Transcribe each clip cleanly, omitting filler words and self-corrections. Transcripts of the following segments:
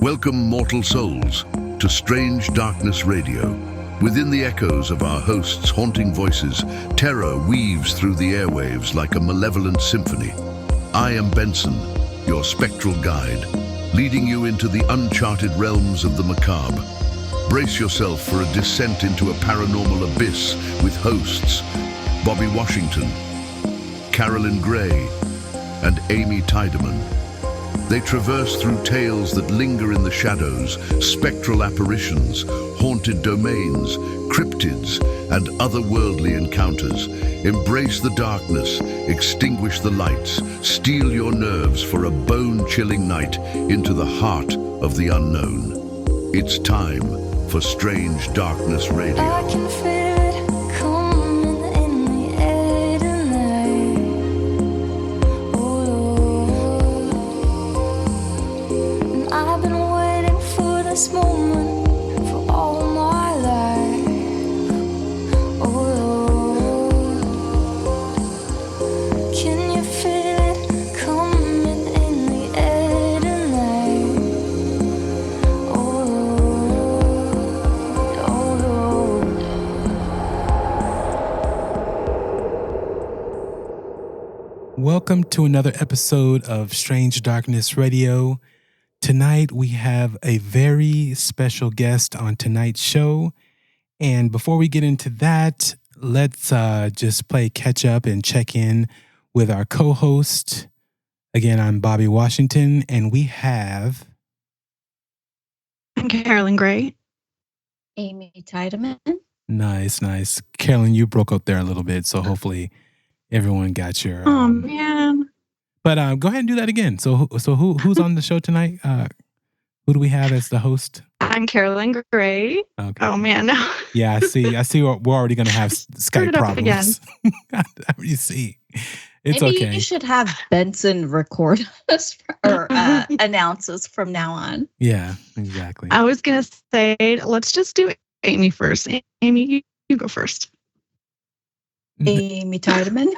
Welcome, mortal souls, to Strange Darkness Radio. Within the echoes of our hosts' haunting voices, terror weaves through the airwaves like a malevolent symphony. I am Benson, your spectral guide, leading you into the uncharted realms of the macabre. Brace yourself for a descent into a paranormal abyss with hosts Bobby Washington, Carolyn Grey, and Amy Tydeman. They traverse through tales that linger in the shadows, spectral apparitions, haunted domains, cryptids, and otherworldly encounters. Embrace the darkness, extinguish the lights, steel your nerves for a bone-chilling night into the heart of the unknown. It's time for Strange Darkness Radio. I can feel it coming in the air tonight. Oh, and I've been waiting for this moment for all my life. Oh, can you feel it coming in the air tonight? Welcome to another episode of Strange Darkness Radio. Tonight we have a very special guest on tonight's show. And before we get into that, let's just play catch up and check in with our co-host. Again, I'm Bobby Washington, and we have... I'm Carolyn Grey. Amy Tydeman. Nice. Carolyn, you broke up there a little bit, so hopefully everyone got your... Oh, man. But go ahead and do that again. So who's on the show tonight? Who do we have as the host? I'm Carolyn Grey. Okay. Oh, man. Yeah, I see. We're already going to have Skype problems. I already see. It's Maybe okay. you should have Benson record us or announce us from now on. Yeah, exactly. I was going to say, let's just do Amy first. Amy, you go first. Amy Tydeman.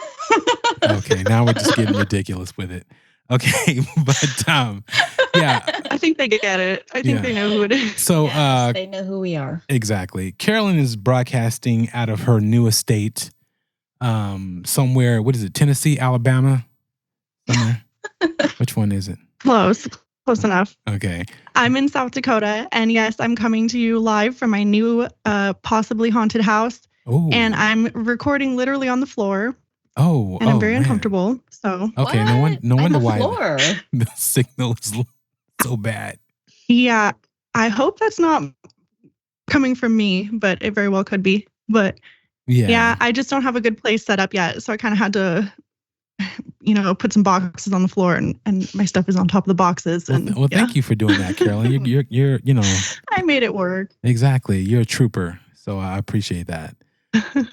Okay, now we're just getting ridiculous with it. Okay, but yeah. I think they get it. I think they know who it is. So Yes, they know who we are. Exactly. Carolyn is broadcasting out of her new estate somewhere, what is it, Tennessee, Alabama? Somewhere. Which one is it? Close enough. Okay. I'm in South Dakota, and yes, I'm coming to you live from my new possibly haunted house. Oh. And I'm recording literally on the floor. Oh, and I'm very man. uncomfortable. So okay, no wonder why floor. the signal is so bad. Yeah, I hope that's not coming from me, but it very well could be. But yeah, I just don't have a good place set up yet, so I kind of had to, put some boxes on the floor, and my stuff is on top of the boxes. And well, thank you for doing that, Carolyn. You're I made it work. Exactly. You're a trooper, so I appreciate that.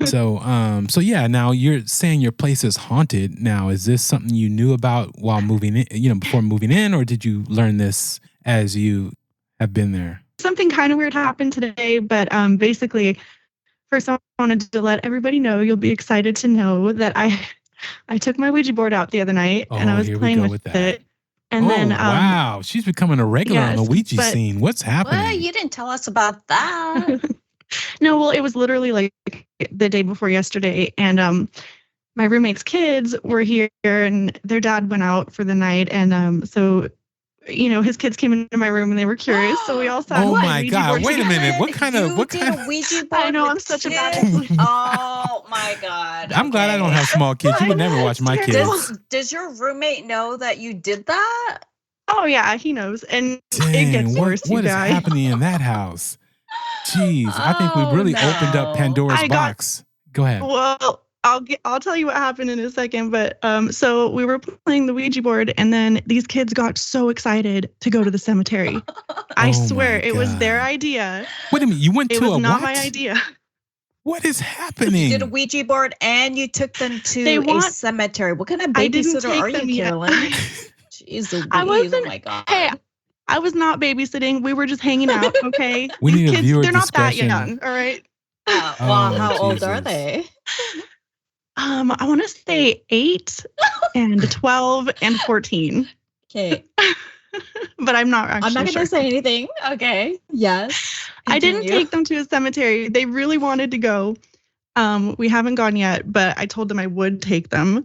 So yeah, now you're saying your place is haunted. Now, is this something you knew about while moving in, before moving in, or did you learn this as you have been there? Something kind of weird happened today, but basically, first I wanted to let everybody know, you'll be excited to know that I took my Ouija board out the other night and I was playing with it. And then wow, she's becoming a regular on the Ouija scene. What's happening? Well, you didn't tell us about that. No, well, it was literally like the day before yesterday, and my roommate's kids were here, and their dad went out for the night, and so his kids came into my room and they were curious, so we all sat. Oh on my Ouija God! board Wait a together. minute. What kind of Ouija board? I know, I'm such a bad. Oh my God! I'm glad I don't have small kids. You would never watch my kids. Does your roommate know that you did that? Oh yeah, he knows, and Dang, it gets worse. What is happening in that house? Jeez, I think we really opened up Pandora's box. Go ahead. Well, I'll tell you what happened in a second, but so we were playing the Ouija board, and then these kids got so excited to go to the cemetery. I swear it was their idea. Wait a minute, you went to a what? It was not my idea. What is happening? You did a Ouija board and you took them to a cemetery. What kind of babysitter are you, Carolyn? Jeez Louise, oh my God. Hey, I was not babysitting. We were just hanging out, okay? We need a viewer they're not discretion. that young, all right? Well, how old are they? I want to say 8 and 12 and 14. Okay. but I'm not actually I'm not going to say anything. Okay. Yes. Continue. I didn't take them to a cemetery. They really wanted to go. We haven't gone yet, but I told them I would take them.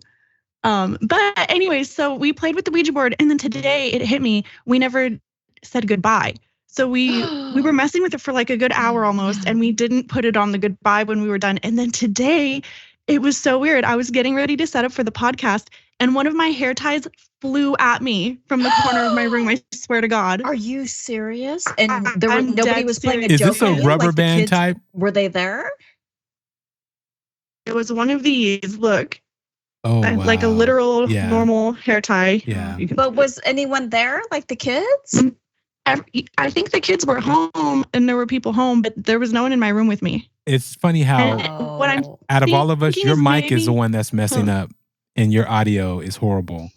But anyways, so we played with the Ouija board, and then today it hit me. We never said goodbye. So we were messing with it for like a good hour almost, and we didn't put it on the goodbye when we were done. And then today, it was so weird. I was getting ready to set up for the podcast, and one of my hair ties flew at me from the corner of my room. I swear to God. Are you serious? And nobody was playing a joke. Is this a rubber band type? Were they there? It was one of these. Look. Oh, wow. Like a literal normal hair tie. Yeah. But was anyone there? Like the kids? I think the kids were home and there were people home, but there was no one in my room with me. It's funny how out of all of us, your mic is the one that's messing up and your audio is horrible.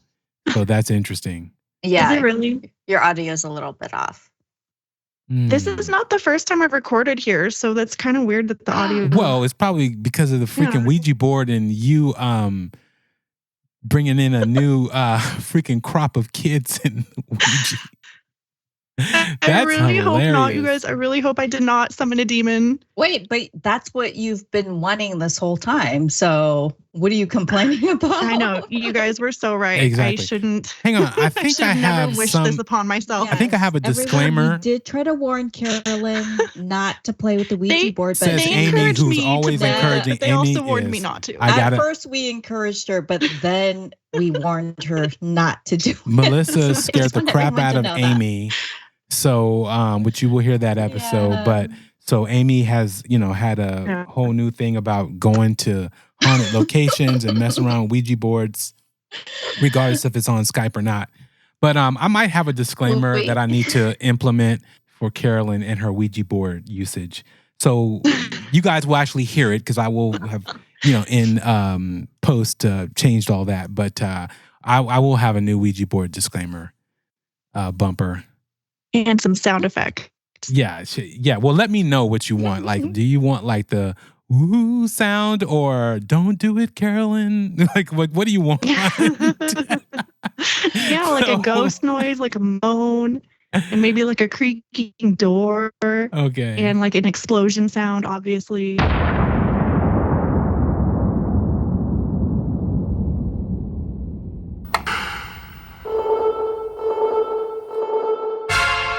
So that's interesting. Yeah. Is it really? Your audio is a little bit off. This is not the first time I've recorded here, so that's kind of weird that the audio. Well, it's probably because of the freaking Ouija board and you bringing in a new freaking crop of kids in Ouija. I really hope not, you guys. I really hope I did not summon a demon. Wait, but that's what you've been wanting this whole time. So what are you complaining about? I know. You guys were so right. Exactly. I shouldn't. Hang on. I think I have never wished this upon myself. Yes, I think I have a disclaimer. We did try to warn Carolyn not to play with the Ouija board, but says Amy, who's always encouraging. They also warned me not to. At first, we encouraged her, but then we warned her not to do it. Melissa scared the crap out of Amy. So, which you will hear that episode, but so Amy has, had a whole new thing about going to haunted locations and messing around with Ouija boards, regardless if it's on Skype or not. But I might have a disclaimer that I need to implement for Carolyn and her Ouija board usage. So you guys will actually hear it because I will have, in post changed all that. But I will have a new Ouija board disclaimer bumper. And some sound effects. Yeah. Well, let me know what you want. Like, do you want like the ooh sound or don't do it, Carolyn? Like, what do you want? Like a ghost noise, like a moan, and maybe like a creaking door. Okay. And like an explosion sound, obviously.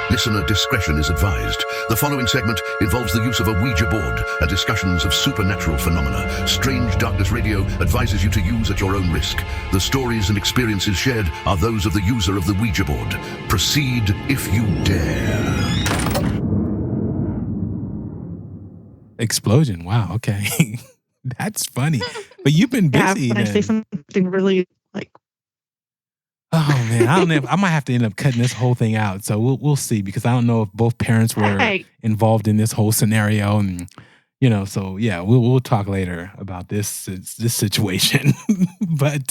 Listener discretion is advised. The following segment involves the use of a Ouija board and discussions of supernatural phenomena. Strange Darkness Radio advises you to use at your own risk. The stories and experiences shared are those of the user of the Ouija board. Proceed if you dare. Explosion. Wow. Okay. That's funny. But you've been busy. When I say something really like. Oh man, I don't know. I might have to end up cutting this whole thing out. So we'll see, because I don't know if both parents were involved in this whole scenario, and so yeah, we'll talk later about this situation. But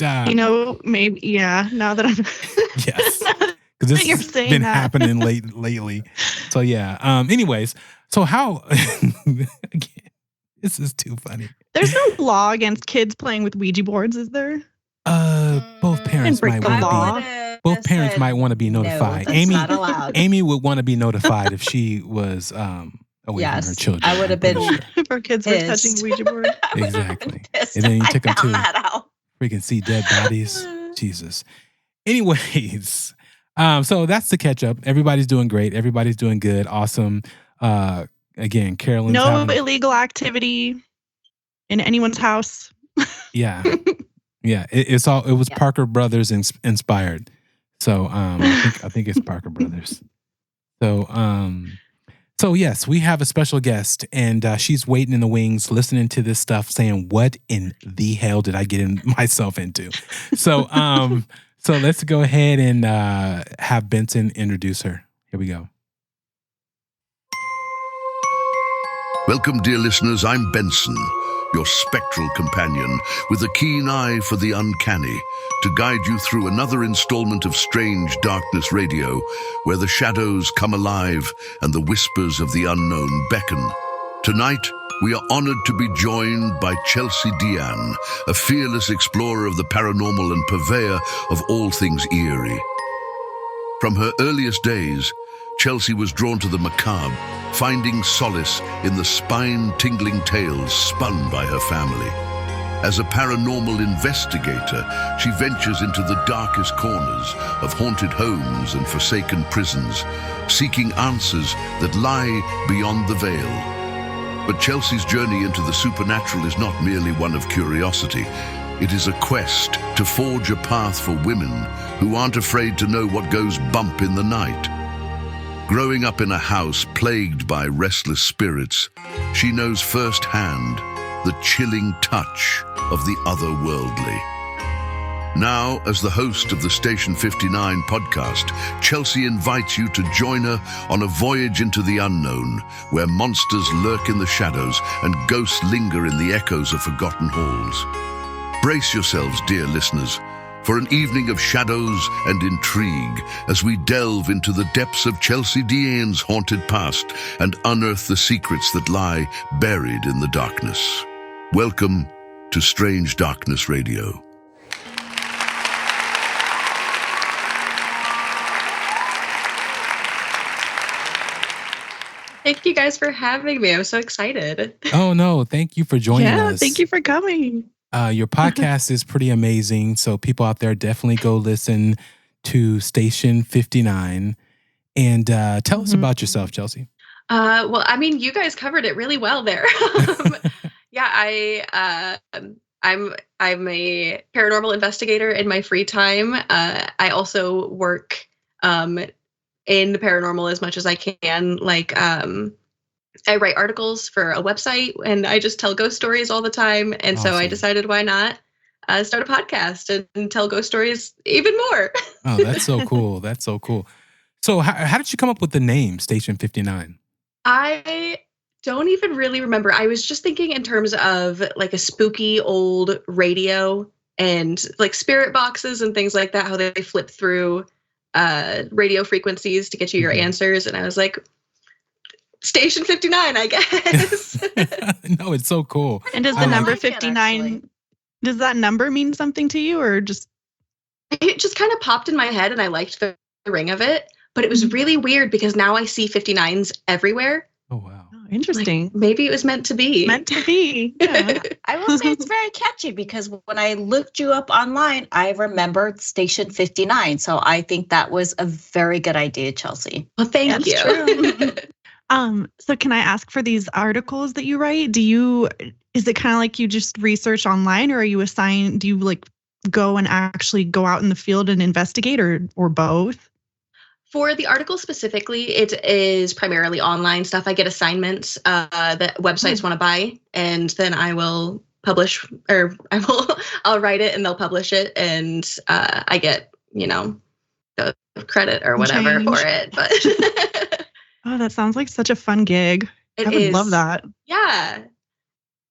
maybe now that I'm yes, because this has been happening lately. So yeah. Anyways, so how? Again, this is too funny. There's no law against kids playing with Ouija boards, is there? Both parents might want to be. Both parents might want to be notified. No, that's not allowed. Amy would want to be notified if she was away from her children. I would have been. If our kids were touching Ouija board. Exactly. And then you took them to freaking see dead bodies. Jesus. Anyways, so that's the catch up. Everybody's doing great. Everybody's doing good. Awesome. Again, Carolyn's no illegal activity in anyone's house. Yeah. Yeah, it was Parker Brothers inspired. So I think it's Parker Brothers. So yes, we have a special guest, and she's waiting in the wings, listening to this stuff, saying, "What in the hell did I get myself into?" So so let's go ahead and have Benson introduce her. Here we go. Welcome, dear listeners. I'm Benson, your spectral companion with a keen eye for the uncanny, to guide you through another installment of Strange Darkness Radio, where the shadows come alive and the whispers of the unknown beckon. Tonight, we are honored to be joined by Chelsea DeAnn, a fearless explorer of the paranormal and purveyor of all things eerie. From her earliest days, Chelsea was drawn to the macabre, finding solace in the spine-tingling tales spun by her family. As a paranormal investigator, she ventures into the darkest corners of haunted homes and forsaken prisons, seeking answers that lie beyond the veil. But Chelsea's journey into the supernatural is not merely one of curiosity. It is a quest to forge a path for women who aren't afraid to know what goes bump in the night. Growing up in a house plagued by restless spirits, she knows firsthand the chilling touch of the otherworldly. Now, as the host of the Station 59 podcast, Chelsea invites you to join her on a voyage into the unknown, where monsters lurk in the shadows and ghosts linger in the echoes of forgotten halls. Brace yourselves, dear listeners, for an evening of shadows and intrigue as we delve into the depths of Chelsea DeAnn's haunted past and unearth the secrets that lie buried in the darkness. Welcome to Strange Darkness Radio. Thank you guys for having me. I'm so excited. Oh, no. Thank you for joining us. Yeah, thank you for coming. Your podcast is pretty amazing. So people out there, definitely go listen to Station 59. And tell us about yourself, Chelsea. Well, I mean, you guys covered it really well there. Yeah, I'm a paranormal investigator in my free time. I also work in the paranormal as much as I can. Like, I write articles for a website and I just tell ghost stories all the time. And Awesome. So I decided why not start a podcast and tell ghost stories even more. Oh, that's so cool. That's so cool. So how did you come up with the name Station 59? I don't even really remember. I was just thinking in terms of like a spooky old radio and like spirit boxes and things like that, how they flip through radio frequencies to get you your answers. And I was like, Station 59, I guess. No, it's so cool. And does the number 59, does that number mean something to you or just? It just kind of popped in my head and I liked the ring of it. But it was really weird because now I see 59s everywhere. Oh, wow. Oh, interesting. Like, maybe it was meant to be. Meant to be. Yeah. I will say it's very catchy because when I looked you up online, I remembered Station 59. So I think that was a very good idea, Chelsea. Well, thank you. True. So can I ask, for these articles that you write, is it kind of like you just research online, or are you assigned, do you like go and actually go out in the field and investigate, or both? For the article specifically, it is primarily online stuff. I get assignments that websites want to buy, and then I will publish, or I'll write it and they'll publish it, and I get, the credit or whatever for it. But oh, that sounds like such a fun gig. I would love that. Yeah.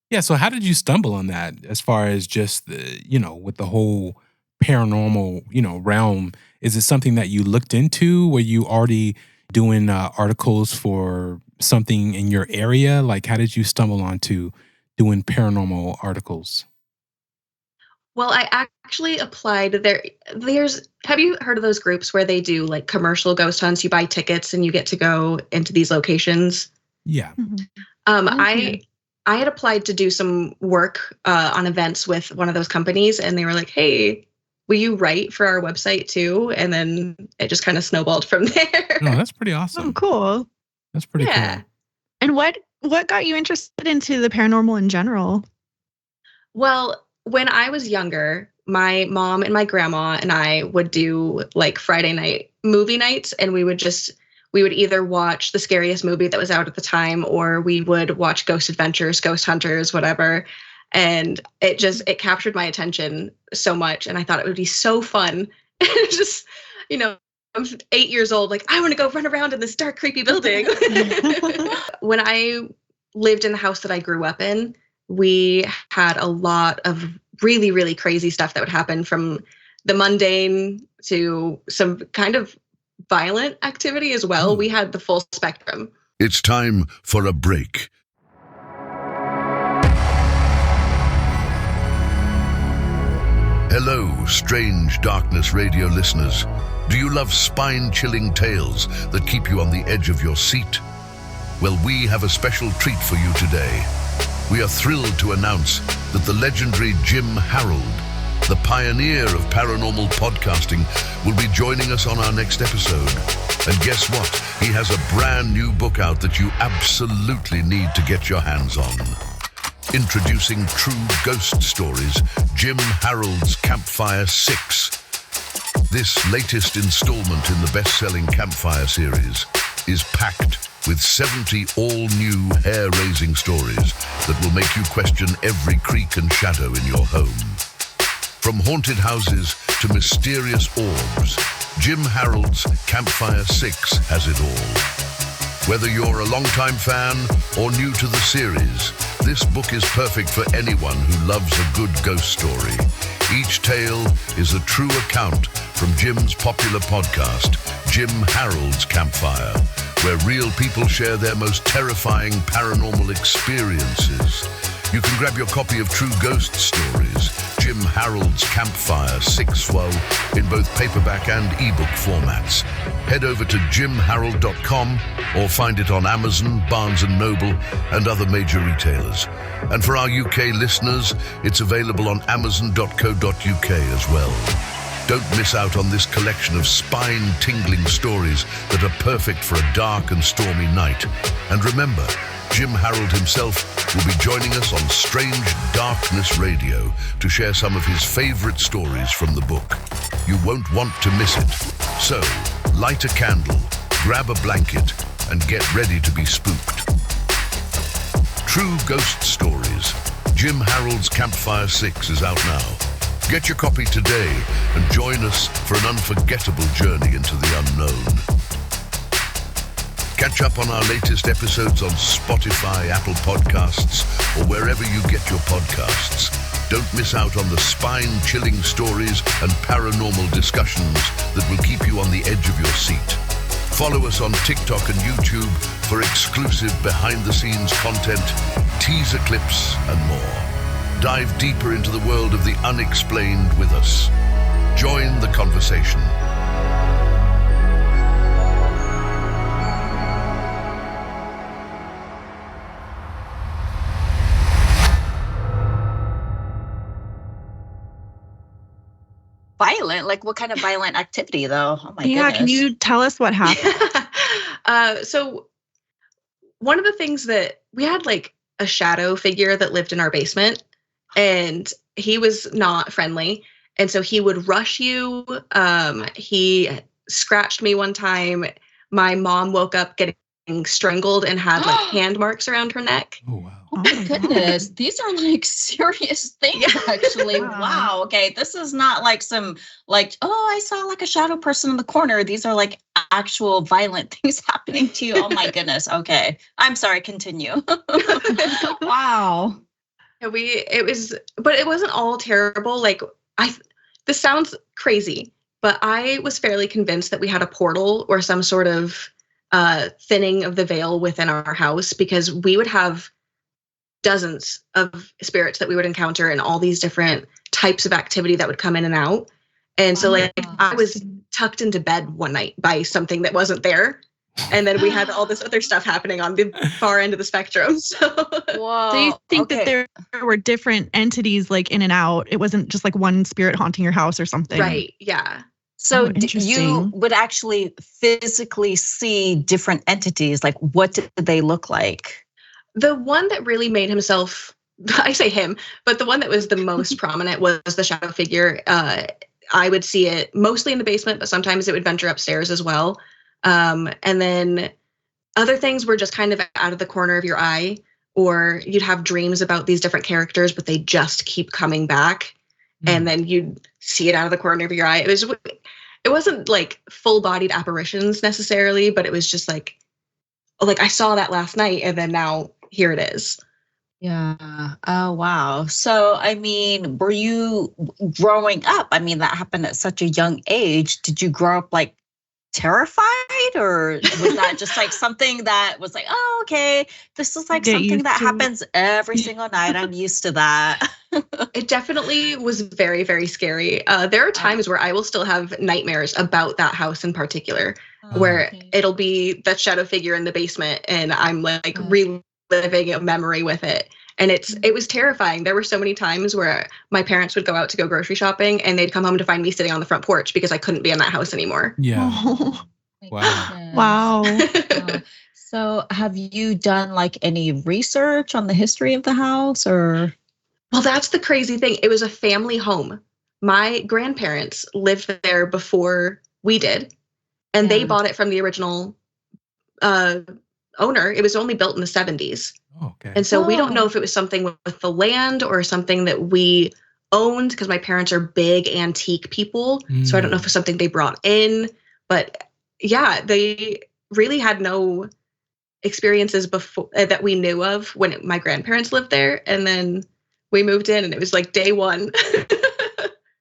Yeah. So how did you stumble on that as far as just, with the whole paranormal, realm? Is it something that you looked into? Were you already doing articles for something in your area? Like, how did you stumble onto doing paranormal articles? Well, I actually applied there. Have you heard of those groups where they do like commercial ghost hunts? You buy tickets and you get to go into these locations. Yeah. I had applied to do some work on events with one of those companies, and they were like, "Hey, will you write for our website too?" And then it just kind of snowballed from there. No, that's pretty awesome. Oh, cool. That's pretty cool. And what got you interested into the paranormal in general? Well, when I was younger, my mom and my grandma and I would do like Friday night movie nights, and we would either watch the scariest movie that was out at the time, or we would watch Ghost Adventures, Ghost Hunters, whatever. And it captured my attention so much. And I thought it would be so fun. Just, I'm 8 years old. Like, I want to go run around in this dark, creepy building. When I lived in the house that I grew up in, we had a lot of really, really crazy stuff that would happen, from the mundane to some kind of violent activity as well. We had the full spectrum. It's time for a break. Hello, Strange Darkness Radio listeners. Do you love spine-chilling tales that keep you on the edge of your seat? Well, we have a special treat for you today. We are thrilled to announce that the legendary Jim Harold, the pioneer of paranormal podcasting, will be joining us on our next episode. And guess what? He has a brand new book out that you absolutely need to get your hands on. Introducing True Ghost Stories, Jim Harold's Campfire 6. This latest installment in the best-selling Campfire series is packed with 70 all-new hair-raising stories that will make you question every creak and shadow in your home. From haunted houses to mysterious orbs, Jim Harold's Campfire 6 has it all. Whether you're a longtime fan or new to the series, this book is perfect for anyone who loves a good ghost story. Each tale is a true account from Jim's popular podcast, Jim Harold's Campfire, where real people share their most terrifying paranormal experiences. You can grab your copy of True Ghost Stories, Jim Harold's Campfire 6 in both paperback and ebook formats. Head over to jimharold.com or find it on Amazon, Barnes & Noble, and other major retailers. And for our UK listeners, it's available on amazon.co.uk as well. Don't miss out on this collection of spine-tingling stories that are perfect for a dark and stormy night. And remember, Jim Harold himself will be joining us on Strange Darkness Radio to share some of his favorite stories from the book. You won't want to miss it. So, light a candle, grab a blanket, and get ready to be spooked. True Ghost Stories, Jim Harold's Campfire 6 is out now. Get your copy today and join us for an unforgettable journey into the unknown. Catch up on our latest episodes on Spotify, Apple Podcasts, or wherever you get your podcasts. Don't miss out on the spine-chilling stories and paranormal discussions that will keep you on the edge of your seat. Follow us on TikTok and YouTube for exclusive behind-the-scenes content, teaser clips, and more. Dive deeper into the world of the unexplained with us. Join the conversation. Violent? Like what kind of violent activity though? Oh my goodness. Yeah, can you tell us what happened? So one of the things that we had like a shadow figure that lived in our basement. And he was not friendly. And so he would rush you. He scratched me one time. My mom woke up getting strangled and had like hand marks around her neck. Oh, wow. Oh my goodness. These are like serious things, actually. Wow. Okay. This is not like some like, oh, I saw like a shadow person in the corner. These are like actual violent things happening to you. Oh my goodness. Okay. I'm sorry. Continue. Wow. But it wasn't all terrible. Like this sounds crazy, but I was fairly convinced that we had a portal or some sort of thinning of the veil within our house, because we would have dozens of spirits that we would encounter and all these different types of activity that would come in and out. And so like I was tucked into bed one night by something that wasn't there. And then we had all this other stuff happening on the far end of the spectrum. So, whoa. So you think that there were different entities like in and out? It wasn't just like one spirit haunting your house or something? Right. Yeah. So you would actually physically see different entities. Like what did they look like? The one that really made himself, I say him, but the one that was the most prominent was the shadow figure. I would see it mostly in the basement, but sometimes it would venture upstairs as well. And then other things were just kind of out of the corner of your eye, or you'd have dreams about these different characters, but they just keep coming back. And then you'd see it out of the corner of your eye. It wasn't like full-bodied apparitions necessarily, but it was just like I saw that last night and then now here it is. Yeah. Oh, wow. So, I mean, were you growing up? I mean, that happened at such a young age. Did you grow up like terrified, or was that just like something that was like, oh, okay, this is like something that happens every single night. I'm used to that. It definitely was very, very scary. There are times where I will still have nightmares about that house in particular, where it'll be that shadow figure in the basement and I'm like reliving a memory with it. And it was terrifying. There were so many times where my parents would go out to go grocery shopping and they'd come home to find me sitting on the front porch because I couldn't be in that house anymore. Yeah. Oh. Wow. Wow. So have you done like any research on the history of the house, or? Well, that's the crazy thing. It was a family home. My grandparents lived there before we did, and they bought it from the original owner. It was only built in the 70s. Okay. And so we don't know if it was something with the land or something that we owned, because my parents are big antique people. So I don't know if it's something they brought in. But yeah, they really had no experiences before that we knew of when my grandparents lived there. And then we moved in and it was like day one.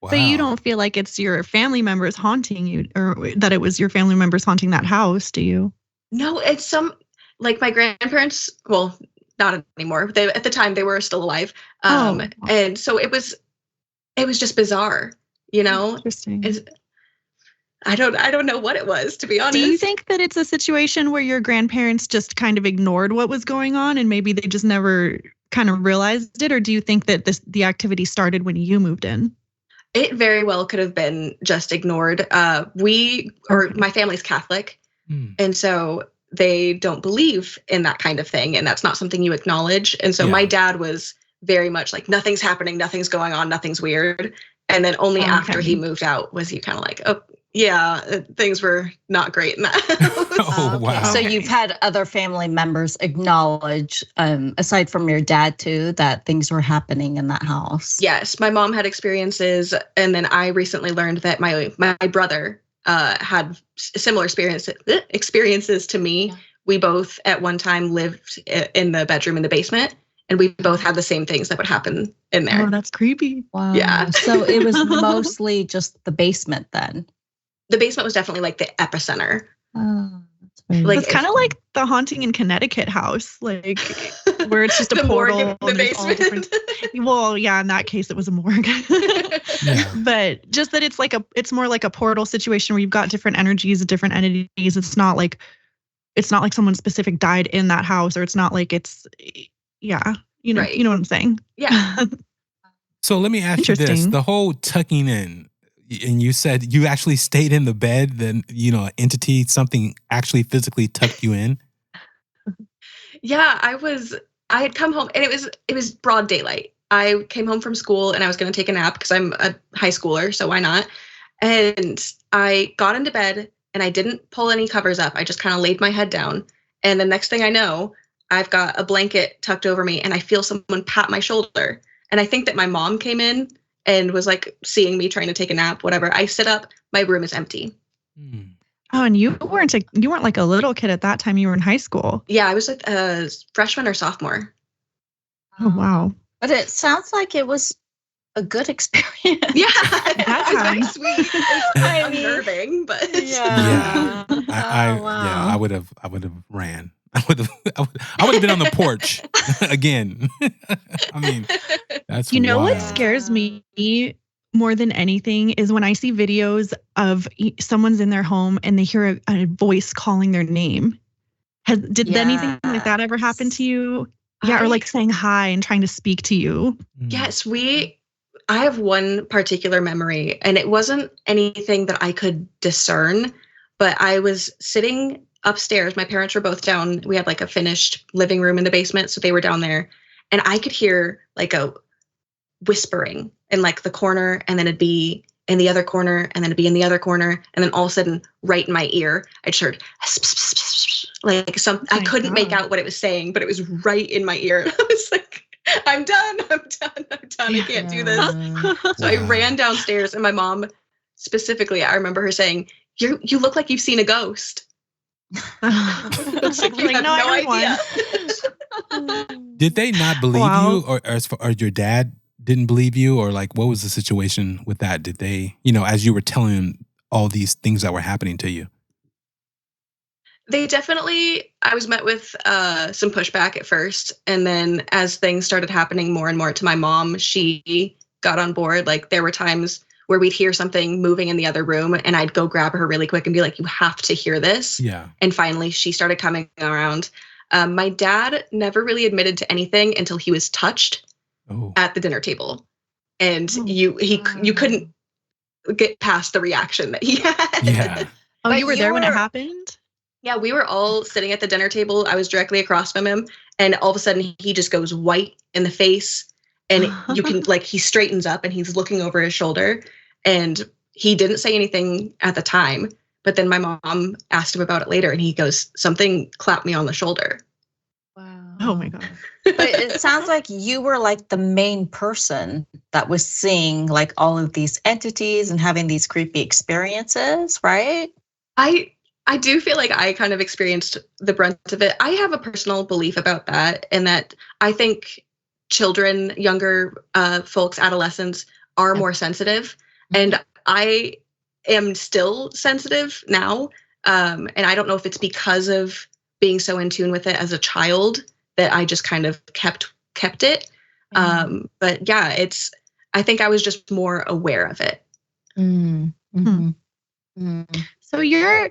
Wow. So you don't feel like it's your family members haunting you, or that it was your family members haunting that house, do you? No, it's like my grandparents, well, not anymore. At the time they were still alive. And so it was just bizarre, you know? Interesting. I don't know what it was, to be honest. Do you think that it's a situation where your grandparents just kind of ignored what was going on and maybe they just never kind of realized it? Or do you think that the activity started when you moved in? It very well could have been just ignored. My family's Catholic. And so they don't believe in that kind of thing. And that's not something you acknowledge. And so my dad was very much like, nothing's happening, nothing's going on, nothing's weird. And then only after he moved out was he kind of like, oh, yeah, things were not great in that house. Oh, wow. So you've had other family members acknowledge, aside from your dad too, that things were happening in that house. Yes, my mom had experiences. And then I recently learned that my brother had similar experiences to me. Yeah. We both at one time lived in the bedroom in the basement, and we both had the same things that would happen in there. Oh, that's creepy. Wow. Yeah. So it was mostly just the basement then. The basement was definitely like the epicenter. Oh, like it's kind of like the haunting in Connecticut house, like where it's just a portal in the basement. Well, yeah, in that case it was a morgue. Yeah. But just that it's more like a portal situation where you've got different energies, different entities. It's not like someone specific died in that house, or it's not like you know what I'm saying? Yeah. So let me ask you this: the whole tucking in. And you said you actually stayed in the bed, then, an entity, something actually physically tucked you in? Yeah, I had come home and it was broad daylight. I came home from school and I was going to take a nap because I'm a high schooler, so why not? And I got into bed and I didn't pull any covers up. I just kind of laid my head down. And the next thing I know, I've got a blanket tucked over me and I feel someone pat my shoulder. And I think that my mom came in and was like seeing me trying to take a nap, whatever. I sit up, my room is empty. Oh, and you weren't like a little kid at that time. You were in high school. Yeah, I was like a freshman or sophomore. Oh, wow. But it sounds like it was a good experience. Yeah, that was very sweet. It was unnerving, but yeah. I would have ran. I would have been on the porch again. I mean, that's wild. What scares me more than anything is when I see videos of someone's in their home and they hear a voice calling their name. Did anything like that ever happen to you? Yeah, or like saying hi and trying to speak to you. Yes, I have one particular memory, and it wasn't anything that I could discern, but I was sitting upstairs. My parents were both down. We had like a finished living room in the basement, so they were down there. And I could hear like a whispering in like the corner, and then it'd be in the other corner, and then it'd be in the other corner. And then all of a sudden, right in my ear, I just heard like something. I couldn't make out what it was saying, but it was right in my ear. I was like, I'm done. I can't do this. So I ran downstairs, and my mom specifically, I remember her saying, you look like you've seen a ghost. It's like, you have no idea. Did they not believe you, or your dad didn't believe you, or like what was the situation with that? Did they, as you were telling all these things that were happening to you? They definitely, I was met with some pushback at first. And then as things started happening more and more to my mom, she got on board. Like there were times where we'd hear something moving in the other room and I'd go grab her really quick and be like, you have to hear this. Yeah. And finally she started coming around. My dad never really admitted to anything until he was touched at the dinner table. And you couldn't get past the reaction that he had. Yeah. Oh, you were there when it happened? Yeah, we were all sitting at the dinner table. I was directly across from him. And all of a sudden he just goes white in the face. And you can he straightens up and he's looking over his shoulder. And he didn't say anything at the time. But then my mom asked him about it later and he goes, something clapped me on the shoulder. Wow. Oh my God. But it sounds like you were like the main person that was seeing like all of these entities and having these creepy experiences, right? I do feel like I kind of experienced the brunt of it. I have a personal belief about that, and that I think children, younger folks, adolescents are more sensitive. And I am still sensitive now. And I don't know if it's because of being so in tune with it as a child that I just kind of kept it. But yeah, I think I was just more aware of it. Mm-hmm. So you're,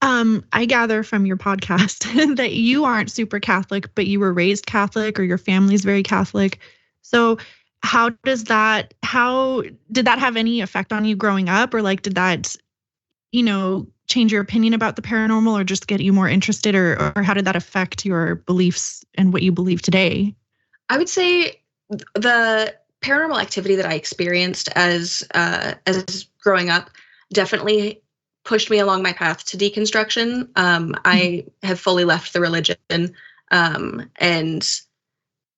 I gather from your podcast that you aren't super Catholic, but you were raised Catholic or your family's very Catholic. So how did that have any effect on you growing up? Or like, did that, change your opinion about the paranormal or just get you more interested, or how did that affect your beliefs and what you believe today? I would say the paranormal activity that I experienced as growing up definitely pushed me along my path to deconstruction. I have fully left the religion, and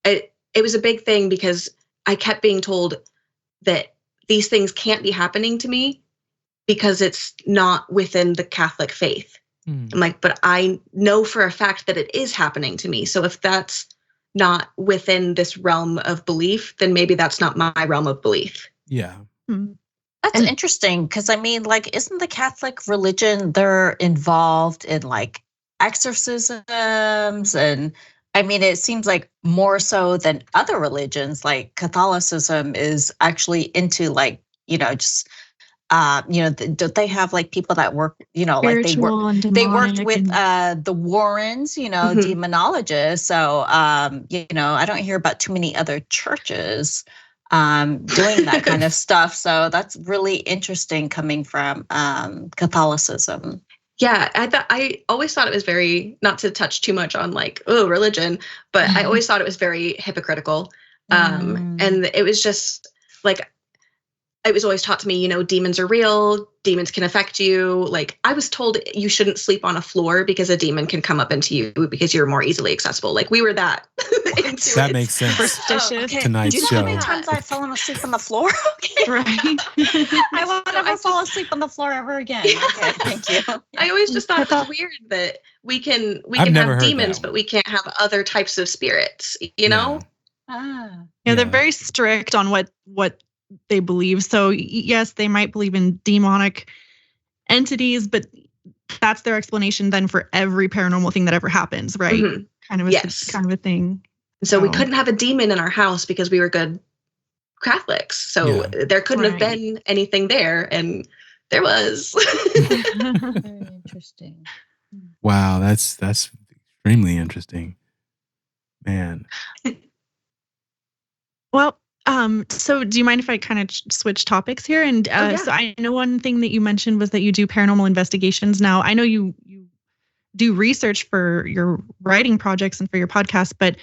it was a big thing because I kept being told that these things can't be happening to me because it's not within the Catholic faith. I'm like, but I know for a fact that it is happening to me. So if that's not within this realm of belief, then maybe that's not my realm of belief. Yeah. That's interesting because, I mean, like, isn't the Catholic religion, they're involved in like exorcisms, and I mean, it seems like more so than other religions, like Catholicism is actually into like, just don't they have like people that work, like they worked with the Warrens, demonologists. So, I don't hear about too many other churches doing that kind of stuff. So that's really interesting coming from Catholicism. Yeah, I always thought it was very, not to touch too much on like, religion, but I always thought it was very hypocritical. And it was just like, it was always taught to me, demons are real, demons can affect you. Like I was told you shouldn't sleep on a floor because a demon can come up into you because you're more easily accessible. Like we were that. That makes sense. Superstitious. Tonight's Do you know show. how many times I've fallen asleep on the floor? Okay. Right. I won't ever fall asleep on the floor ever again. Okay, thank you. I always just thought it was weird that we can have demons, but we can't have other types of spirits, know? Yeah, they're very strict on what they believe. So yes, they might believe in demonic entities, but that's their explanation then for every paranormal thing that ever happens, right? Mm-hmm. Kind of a thing. So we couldn't have a demon in our house because we were good Catholics. So there couldn't have been anything there, and there was. Very interesting. Wow, that's extremely interesting, man. Well, so do you mind if I kind of switch topics here? And so I know one thing that you mentioned was that you do paranormal investigations. Now, I know you do research for your writing projects and for your podcast, but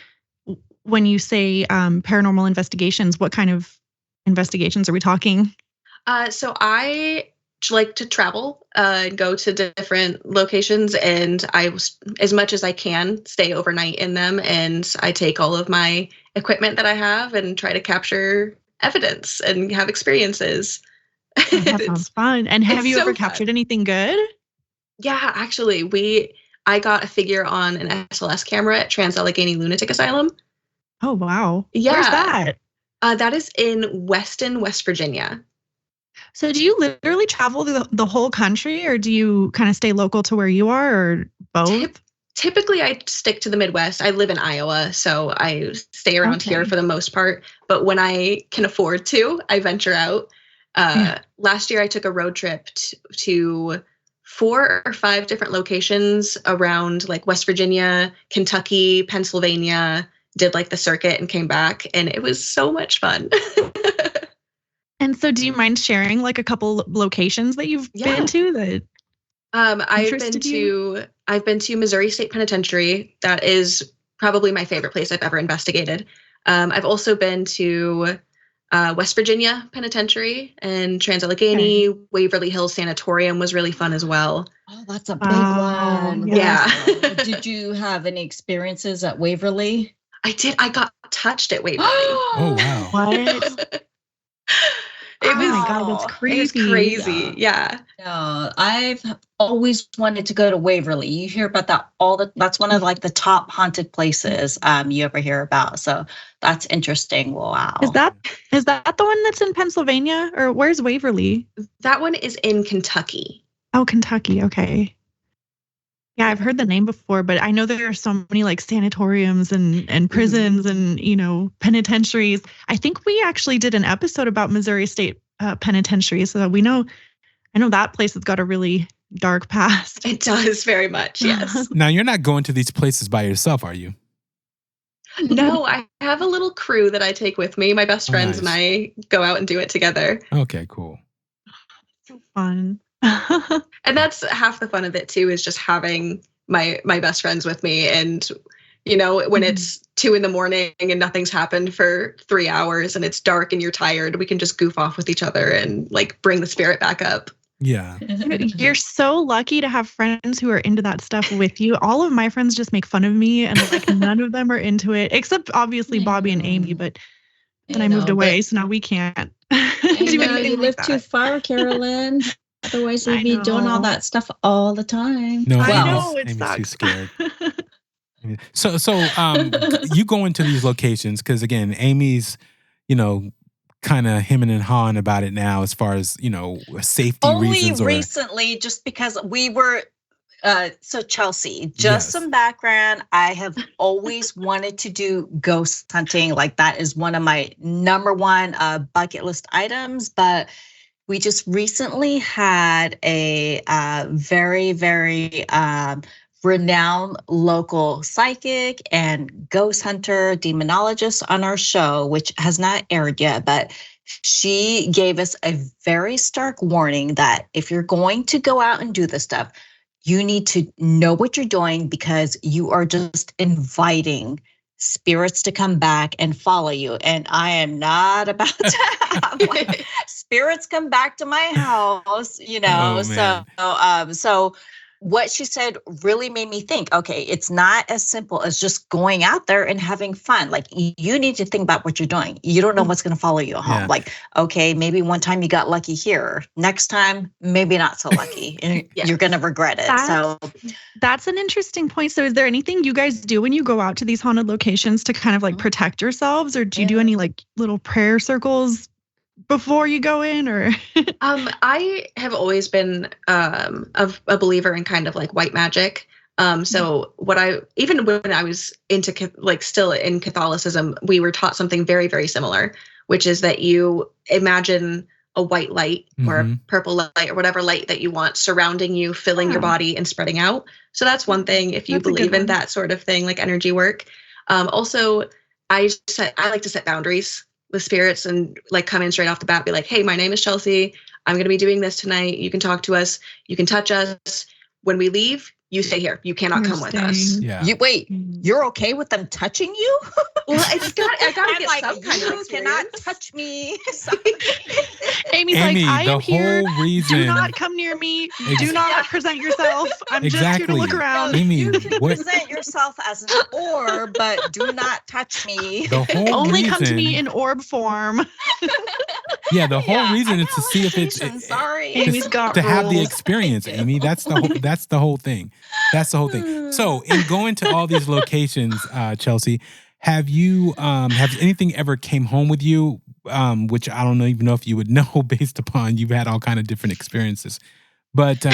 when you say paranormal investigations, what kind of investigations are we talking? So I like to travel and go to different locations, and I, as much as I can, stay overnight in them, and I take all of my equipment that I have and try to capture evidence and have experiences. That sounds fun. And have you ever captured anything good? Yeah, actually, I got a figure on an SLS camera at Trans-Allegheny Lunatic Asylum. Oh, wow. Yeah. Where's that? That is in Weston, West Virginia. So do you literally travel the whole country, or do you kind of stay local to where you are, or both? Typically, I stick to the Midwest. I live in Iowa, so I stay around here for the most part. But when I can afford to, I venture out. Last year, I took a road trip to 4 or 5 different locations around like West Virginia, Kentucky, Pennsylvania, did like the circuit and came back. And it was so much fun. And so do you mind sharing like a couple locations that you've been to that I've been to Missouri State Penitentiary. That is probably my favorite place I've ever investigated. I've also been to West Virginia Penitentiary and Trans-Allegheny. Waverly Hills Sanatorium was really fun as well. Oh, that's a big one. Yeah. Did you have any experiences at Waverly? I did. I got touched at Waverly. Oh, wow. What? It was, oh my God, that's creepy. It was crazy. Yeah. No, I've always wanted to go to Waverly. You hear about that that's one of like the top haunted places you ever hear about. So that's interesting. Wow. Is that the one that's in Pennsylvania, or where's Waverly? That one is in Kentucky. Oh, Kentucky. Okay. Yeah, I've heard the name before, but I know there are so many like sanatoriums and prisons and, penitentiaries. I think we actually did an episode about Missouri State Penitentiary. So I know that place has got a really dark past. It does very much, yes. Now, you're not going to these places by yourself, are you? No, I have a little crew that I take with me. My best friends and I go out and do it together. Okay, cool. So fun. And that's half the fun of it too, is just having my best friends with me. And, when it's 2 a.m. and nothing's happened for 3 hours and it's dark and you're tired, we can just goof off with each other and like bring the spirit back up. Yeah. You're so lucky to have friends who are into that stuff with you. All of my friends just make fun of me and like none of them are into it, except obviously Bobby and Amy, but then I moved away, so now we can't do anything. You live too far, Carolyn. Otherwise, we'd be doing all that stuff all the time. No, I know, Amy's too scared. So you go into these locations because, again, Amy's, kind of hemming and hawing about it now as far as, safety reasons. Only recently, just because we were, so Chelsea, some background. I have always wanted to do ghost hunting. Like that is one of my number one bucket list items, but we just recently had a very, very renowned local psychic and ghost hunter, demonologist on our show, which has not aired yet, but she gave us a very stark warning that if you're going to go out and do this stuff, you need to know what you're doing because you are just inviting spirits to come back and follow you. And I am not about to have like, spirits come back to my house, so what she said really made me think, okay, it's not as simple as just going out there and having fun. Like you need to think about what you're doing. You don't know what's going to follow you home. Yeah. Like, okay, maybe one time you got lucky here. Next time, maybe not so lucky. And you're going to regret it. That's an interesting point. So is there anything you guys do when you go out to these haunted locations to kind of like protect yourselves? Or do you do any like little prayer circles before you go in, or? I have always been a believer in kind of like white magic. So even when I was into like still in Catholicism, we were taught something very, very similar, which is that you imagine a white light or a purple light or whatever light that you want surrounding you, filling your body and spreading out. So that's one thing if you believe in that sort of thing, like energy work. Also, I like to set boundaries with spirits and like come in straight off the bat, be like, hey, my name is Chelsea. I'm going to be doing this tonight. You can talk to us. You can touch us. When we leave, you stay here. You cannot come with us. Yeah. You're okay with them touching you? Well, I gotta get like, some kind of experience. You cannot touch me. Amy's Amy, like, I am here. Reason, do not come near me. Do not present yourself. I'm just here to look around. Amy, you can present yourself as an orb, but do not touch me. Only come to me in orb form. Yeah, the whole reason is to see if it's Amy's got to rules. have the experience, Amy. That's the whole thing. That's the whole thing. So, in going to all these locations, Chelsea, have anything ever came home with you? Which I don't even know if you would know based upon you've had all kind of different experiences. But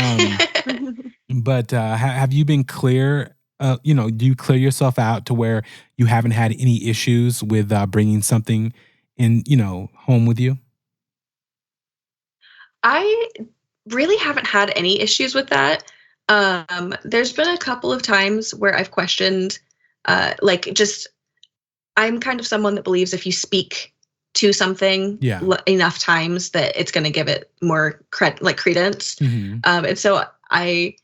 But have you been clear? Do you clear yourself out to where you haven't had any issues with bringing something in, home with you? I really haven't had any issues with that. There's been a couple of times where I've questioned, I'm kind of someone that believes if you speak to something enough times that it's going to give it more credence. Mm-hmm. And so I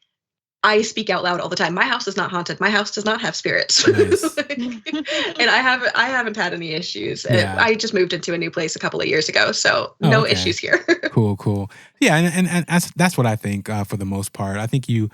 speak out loud all the time. My house is not haunted. My house does not have spirits. Nice. And I haven't had any issues. Yeah. I just moved into a new place a couple of years ago, so no issues here. Cool. Yeah, and that's what I think for the most part. I think you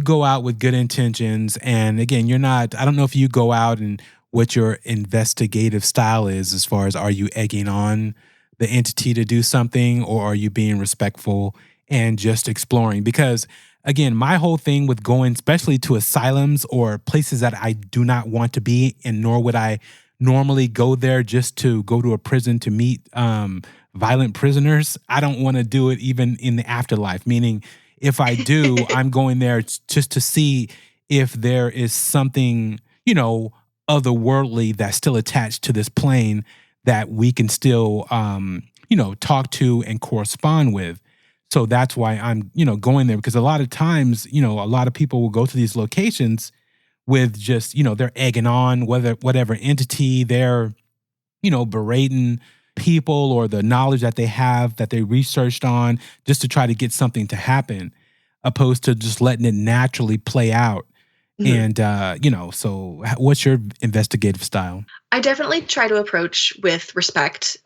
go out with good intentions, and again, you're not. I don't know if you go out and what your investigative style is, as far as are you egging on the entity to do something, or are you being respectful and just exploring? Because again, my whole thing with going, especially to asylums or places that I do not want to be, and nor would I normally go there just to go to a prison to meet violent prisoners. I don't want to do it even in the afterlife, meaning if I do, I'm going there just to see if there is something, otherworldly that's still attached to this plane that we can still, talk to and correspond with. So that's why I'm, going there, because a lot of times, a lot of people will go to these locations with just, they're egging on whatever entity they're, berating people or the knowledge that they have that they researched on just to try to get something to happen, opposed to just letting it naturally play out. Mm-hmm. And, so what's your investigative style? I definitely try to approach with respect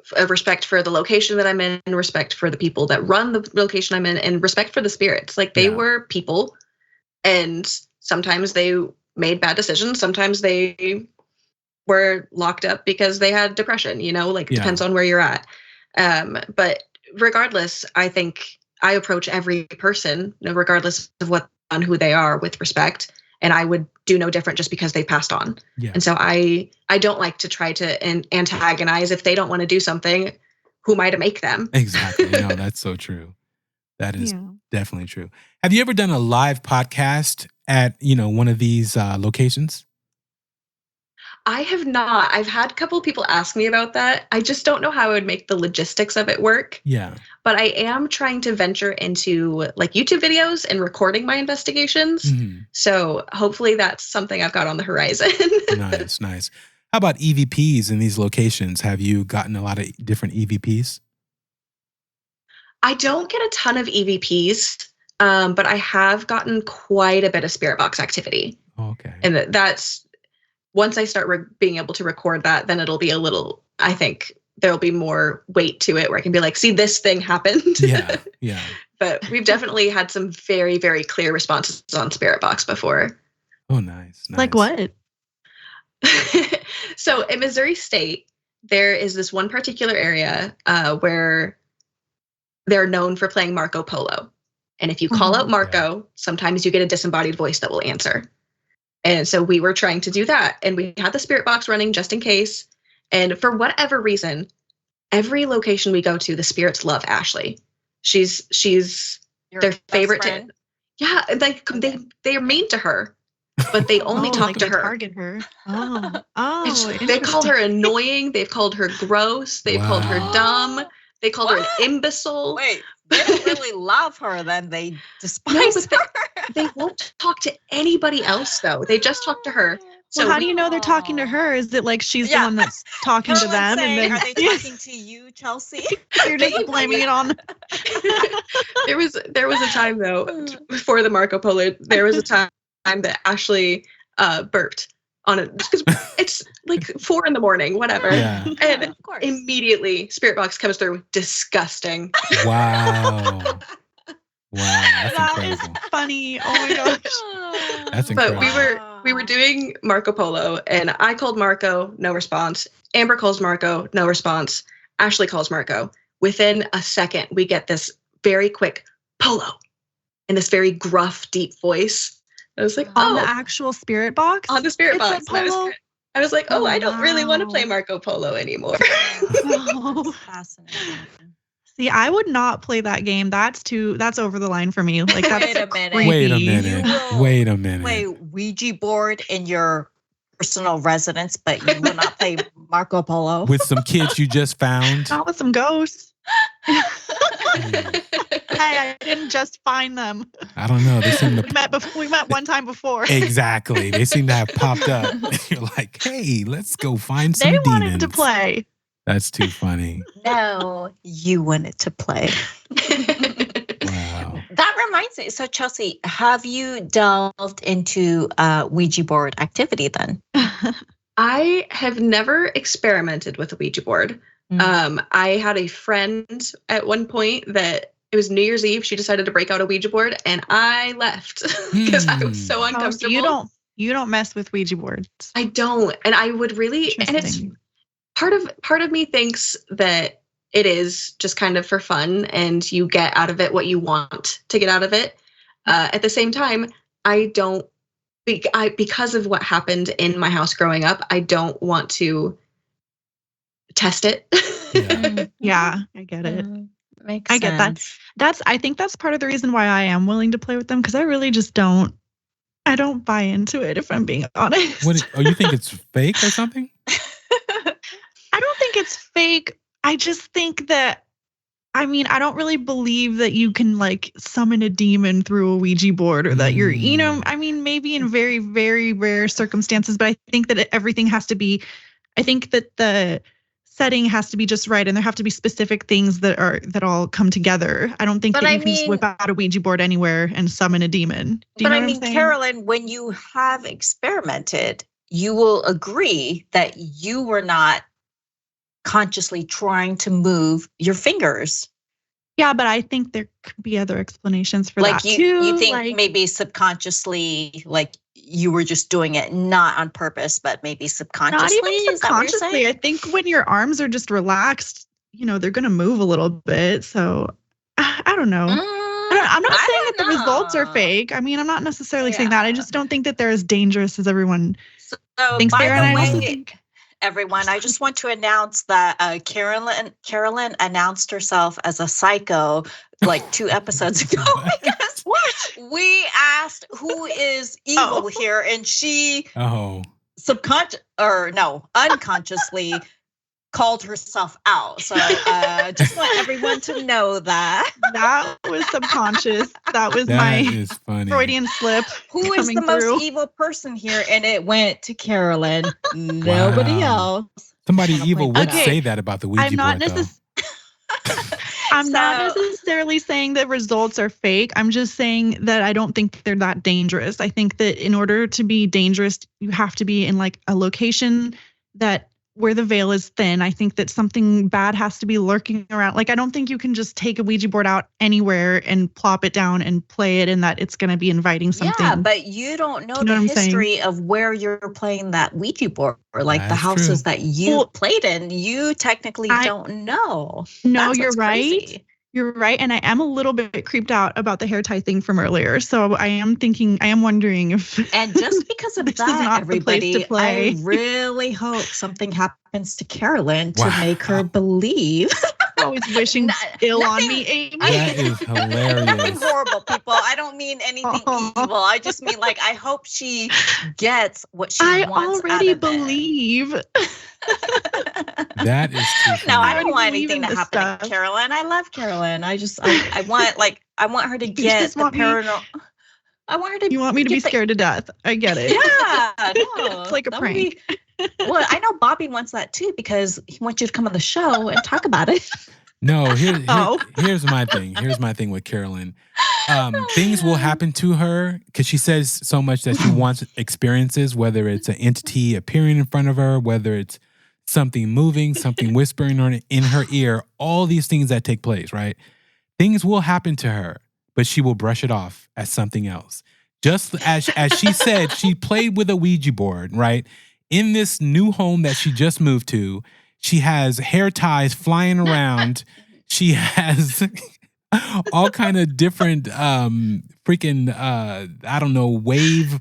for the location that I'm in, respect for the people that run the location I'm in, and respect for the spirits. Like they were people, and sometimes they made bad decisions. Sometimes they were locked up because they had depression, depends on where you're at. But regardless, I think I approach every person, regardless of on who they are, with respect. And I would do no different just because they passed on. Yeah. And so I don't like to try to antagonize. If they don't want to do something, who am I to make them? Exactly. No, that's so true. That is definitely true. Have you ever done a live podcast at, one of these locations? I have not. I've had a couple of people ask me about that. I just don't know how I would make the logistics of it work. Yeah. But I am trying to venture into YouTube videos and recording my investigations. Mm-hmm. So hopefully that's something I've got on the horizon. Nice. How about EVPs in these locations? Have you gotten a lot of different EVPs? I don't get a ton of EVPs, but I have gotten quite a bit of spirit box activity. Okay. And that's... Once I start being able to record that, then it'll be a little, I think there'll be more weight to it where I can be like, see, this thing happened. Yeah. But we've definitely had some very, very clear responses on Spirit Box before. Oh, nice. Like what? So in Missouri State, there is this one particular area where they're known for playing Marco Polo. And if you call out Marco, sometimes you get a disembodied voice that will answer. And so we were trying to do that. And we had the spirit box running just in case. And for whatever reason, every location we go to, the spirits love Ashley. She's Your their favorite. friend? They are mean to her, but they only talk to her. Target her. They call her annoying. They've called her gross. They've called her dumb. They called her an imbecile. Wait, they don't really love her, then they despise her. They won't talk to anybody else, though. They just talk to her. So how do you know they're talking to her? Is it like she's the one that's talking to them? Saying, and then are they talking to you, Chelsea? You're just blaming it on. There was a time, though, before the Marco Polo, there was a time that Ashley burped on it because it's like 4 a.m, whatever. Yeah. And of course. Immediately Spirit Box comes through. Disgusting. Wow. That's That incredible. is funny. Oh my gosh. That's incredible. But we were doing Marco Polo, and I called Marco, no response. Amber calls Marco, no response. Ashley calls Marco. Within a second, we get this very quick Polo in this very gruff, deep voice. I was like, on the actual spirit box? On the spirit box. I was like, I don't really want to wow. play Marco Polo anymore. Oh. Fascinating. See, I would not play that game. That's over the line for me. Like, that's Wait a minute. creepy. Wait a minute. Play Ouija board in your personal residence, but you will not play Marco Polo with some kids you just found. Not with some ghosts. I didn't just find them. I don't know. They seem to we met one time before. Exactly. They seem to have popped up. You're like, hey, let's go find some demons. They wanted to play. That's too funny. No, you wanted to play. Wow. That reminds me. So, Chelsea, have you delved into Ouija board activity then? I have never experimented with a Ouija board. I had a friend at one point that it was New Year's Eve. She decided to break out a Ouija board, and I left because I was so uncomfortable. So you don't mess with Ouija boards. I don't, and I would really. And it's part of me thinks that it is just kind of for fun, and you get out of it what you want to get out of it. At the same time, I don't. Because of what happened in my house growing up, I don't want to test it. Yeah, I get it. Makes I get that. I think that's part of the reason why I am willing to play with them, because I really just don't buy into it, if I'm being honest. You think it's fake or something? I don't think it's fake. I just think that, I don't really believe that you can like summon a demon through a Ouija board, or that you're, maybe in very, very rare circumstances, but I think that everything has to be, I think that the setting has to be just right, and there have to be specific things that all come together. I don't think that you can just whip out a Ouija board anywhere and summon a demon. Do you know what I'm saying? Carolyn, when you have experimented, you will agree that you were not consciously trying to move your fingers. Yeah, but I think there could be other explanations for that too. You think maybe subconsciously, like you were just doing it not on purpose, but maybe subconsciously. Not even subconsciously. I think when your arms are just relaxed, they're going to move a little bit. So I don't know. I'm not saying that the results are fake. I'm not necessarily saying that. I just don't think that they're as dangerous as everyone thinks they are. And I also think, everyone, I just want to announce that Carolyn announced herself as a psycho like 2 episodes ago. Because we asked who is evil here, and she unconsciously called herself out. So just want everyone to know that was subconscious. That was my Freudian slip. Who is the most evil person here? And it went to Carolyn. Nobody else. Somebody evil would say that about the Ouija board, though. I'm not necessarily saying that results are fake. I'm just saying that I don't think they're that dangerous. I think that in order to be dangerous, you have to be in like a location where the veil is thin. I think that something bad has to be lurking around. Like, I don't think you can just take a Ouija board out anywhere and plop it down and play it, and that it's going to be inviting something. Yeah, but you don't know the history of where you're playing that Ouija board, or like the houses that you played in. You technically don't know. No, you're right. Crazy. You're right. And I am a little bit creeped out about the hair tie thing from earlier. So I am wondering if. And just because of that, everybody, I really hope something happens to Carolyn to make her believe. Always wishing ill on me, Amy. That is hilarious. Nothing horrible, people. I don't mean anything evil. I just mean like I hope she gets what she wants. I already believe. That is too funny. No, I don't want anything to happen to Carolyn. I love Carolyn. I want her to get the paranormal. I want her to. You want me to be scared to death? I get it. Yeah, no, it's like a prank. Well, I know Bobby wants that too, because he wants you to come on the show and talk about it. No, here's my thing. Here's my thing with Carolyn. Things will happen to her because she says so much that she wants experiences, whether it's an entity appearing in front of her, whether it's something moving, something whispering in her ear, all these things that take place, right? Things will happen to her, but she will brush it off as something else. Just as she said, she played with a Ouija board, right? In this new home that she just moved to, she has hair ties flying around. She has all kind of different wave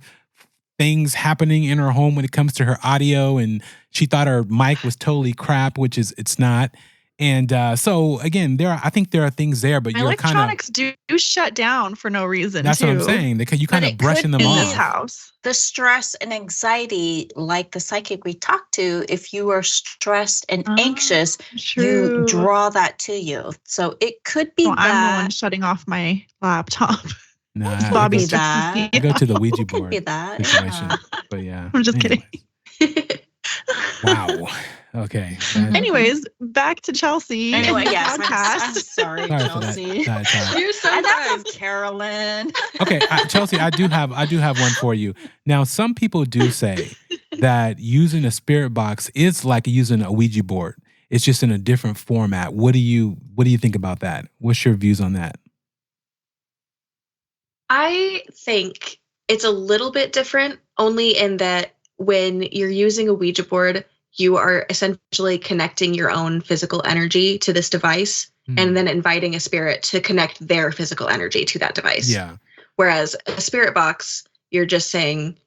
things happening in her home when it comes to her audio. And she thought her mic was totally crap, which it's not. And so again, I think there are things there, but you're kind of electronics do shut down for no reason. That's too. what I'm saying. You kind of brushing them in off. this house. The stress and anxiety, like the psychic we talked to, if you are stressed and anxious, you draw that to you. So it could be that. I'm the one shutting off my laptop. No, Bobby's I go to the Ouija board could be that. situation. But yeah. I'm just kidding. Wow. Okay. Anyways, back to Chelsea. Anyway, yes, podcast. I'm sorry, Chelsea. You're so And that nice. was Carolyn. Okay, Chelsea, I do have one for you. Now, some people do say that using a spirit box is like using a Ouija board. It's just in a different format. What do you think about that? What's your views on that? I think it's a little bit different, only in that when you're using a Ouija board, you are essentially connecting your own physical energy to this device and then inviting a spirit to connect their physical energy to that device. Yeah. Whereas a spirit box, you're just saying,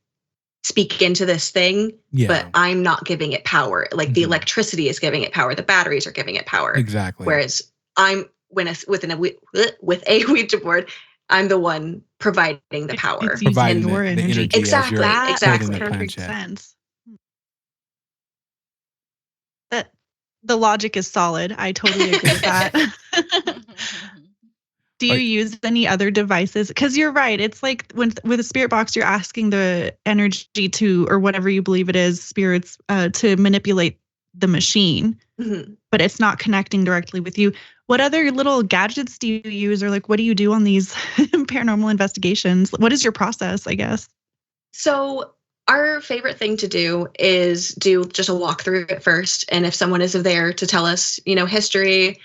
speak into this thing, but I'm not giving it power. Like the electricity is giving it power. The batteries are giving it power. Exactly. Whereas with a Ouija board, I'm the one providing the power. It's providing the energy. Exactly. Exactly. Perfect sense. That the logic is solid. I totally agree with that. Do you use any other devices? Because you're right. It's like with a spirit box, you're asking the energy to, or whatever you believe it is, spirits, to manipulate the machine. Mm-hmm. But it's not connecting directly with you. What other little gadgets do you use, or like what do you do on these paranormal investigations? What is your process, I guess? So our favorite thing to do is do just a walkthrough at first. And if someone is there to tell us, history,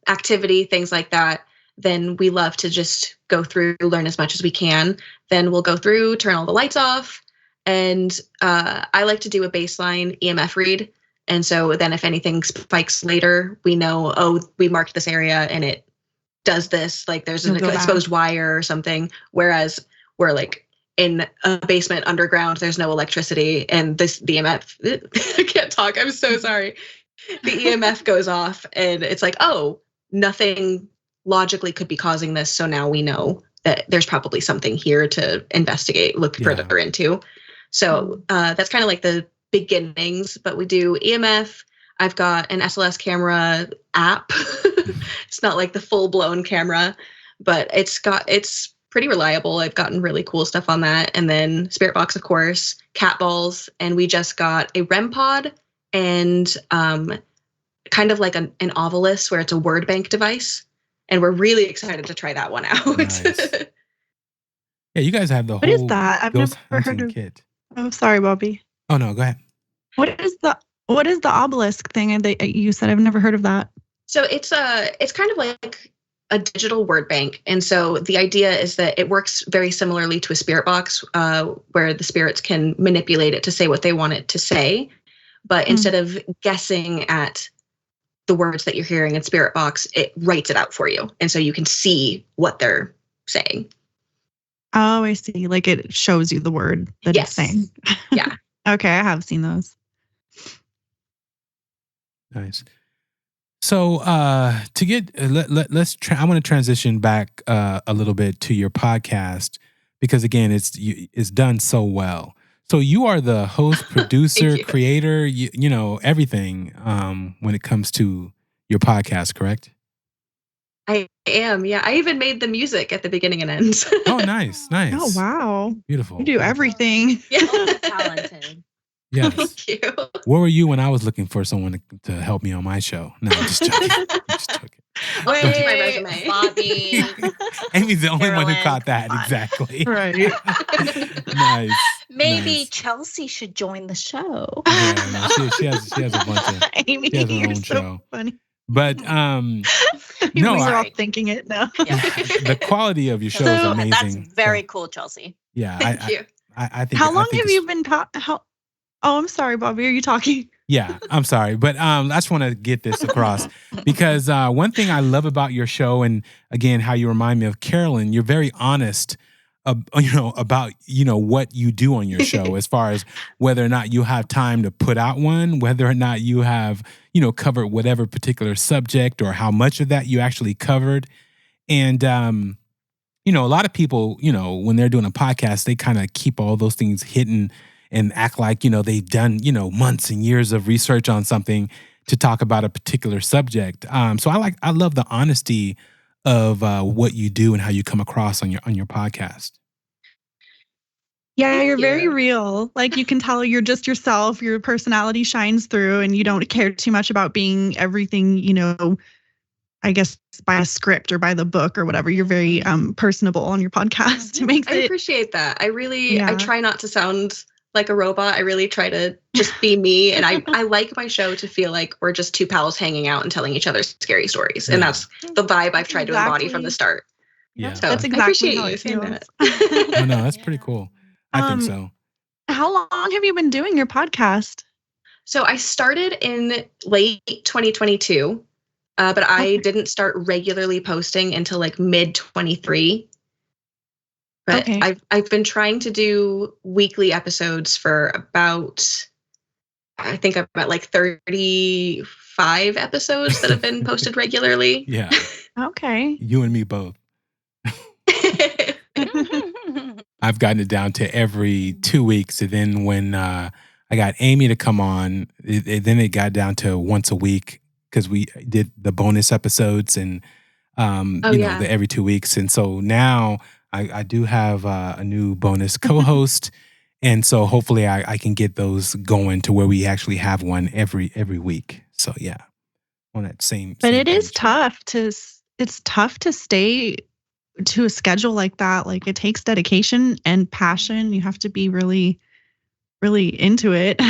activity, things like that, then we love to just go through, learn as much as we can. Then we'll go through, turn all the lights off. And I like to do a baseline EMF read. And so then if anything spikes later, we know, we marked this area and it does this, like there's an exposed wire or something. Whereas we're like in a basement underground, there's no electricity, and the EMF, I can't talk, I'm so sorry. The EMF goes off and it's like, nothing logically could be causing this. So now we know that there's probably something here to investigate, look further into. So that's kind of like the beginnings, but we do EMF. I've got an SLS camera app. It's not like the full-blown camera, but it's pretty reliable. I've gotten really cool stuff on that. And then Spirit Box, of course, cat balls, and we just got a REM pod and kind of like an Ovilus, where it's a word bank device, and we're really excited to try that one out. Nice. Yeah, you guys have the what whole is that? I've never heard of kit. Oh, sorry, Bobby. Oh no, go ahead. What is the obelisk thing that you said? I've never heard of that. So it's kind of like a digital word bank. And so the idea is that it works very similarly to a spirit box, where the spirits can manipulate it to say what they want it to say. But instead of guessing at the words that you're hearing in spirit box, it writes it out for you. And so you can see what they're saying. Oh, I see. Like it shows you the word that it's saying. Yeah. Okay, I have seen those. Nice. So to get I want to transition back a little bit to your podcast, because again, it's done so well. So you are the host, producer, creator, you know, everything when it comes to your podcast, correct? I am. Yeah. I even made the music at the beginning and end. Oh, nice. Oh, wow. Beautiful. You do everything. Yeah. Talented. Yes. Thank you. Where were you when I was looking for someone to help me on my show? No, I'm just joking. I'll send you my resume. Bobby. Amy's the only one who Carolyn, caught that. come on. Exactly. Right. Nice. Maybe Nice. Chelsea should join the show. Yeah, no, she has a bunch of. Amy, She has her you're own so show. funny. But No, we No, were all Right. thinking it now. Yeah. the quality of your show is So, amazing. That's very So, cool, Chelsea. yeah. Thank you. I think. How I long think have it's- you been Oh, I'm sorry, Bobby. Are you talking? Yeah, I'm sorry, but I just want to get this across because one thing I love about your show, and again, how you remind me of Carolyn, you're very honest about what you do on your show, as far as whether or not you have time to put out one, whether or not you have covered whatever particular subject, or how much of that you actually covered. And a lot of people, when they're doing a podcast, they kind of keep all those things hidden and act like they've done months and years of research on something to talk about a particular subject. So I love the honesty of what you do and how you come across on your podcast. Yeah, you're very real. Like, you can tell you're just yourself. Your personality shines through, and you don't care too much about being everything, I guess by a script or by the book or whatever. You're very personable on your podcast. I appreciate that. I try not to sound like a robot. I really try to just be me. And I like my show to feel like we're just two pals hanging out and telling each other scary stories. And that's the vibe I've tried to embody from the start. Yeah. So that's exactly how you it saying feels. that. Oh, no, that's pretty cool. I think so. How long have you been doing your podcast? So I started in late 2022, but I didn't start regularly posting until like mid 23. But I've been trying to do weekly episodes for about, I think I'm at like 35 episodes that have been posted regularly. Yeah. Okay. You and me both. I've gotten it down to every 2 weeks. And then when I got Amy to come on, then it got down to once a week, because we did the bonus episodes and, the every 2 weeks. And so now I do have a new bonus co-host. And so hopefully I can get those going to where we actually have one every week. So yeah, on that same. But it page. is tough it's tough to stay to a schedule like that. Like, it takes dedication and passion. You have to be really, really into it.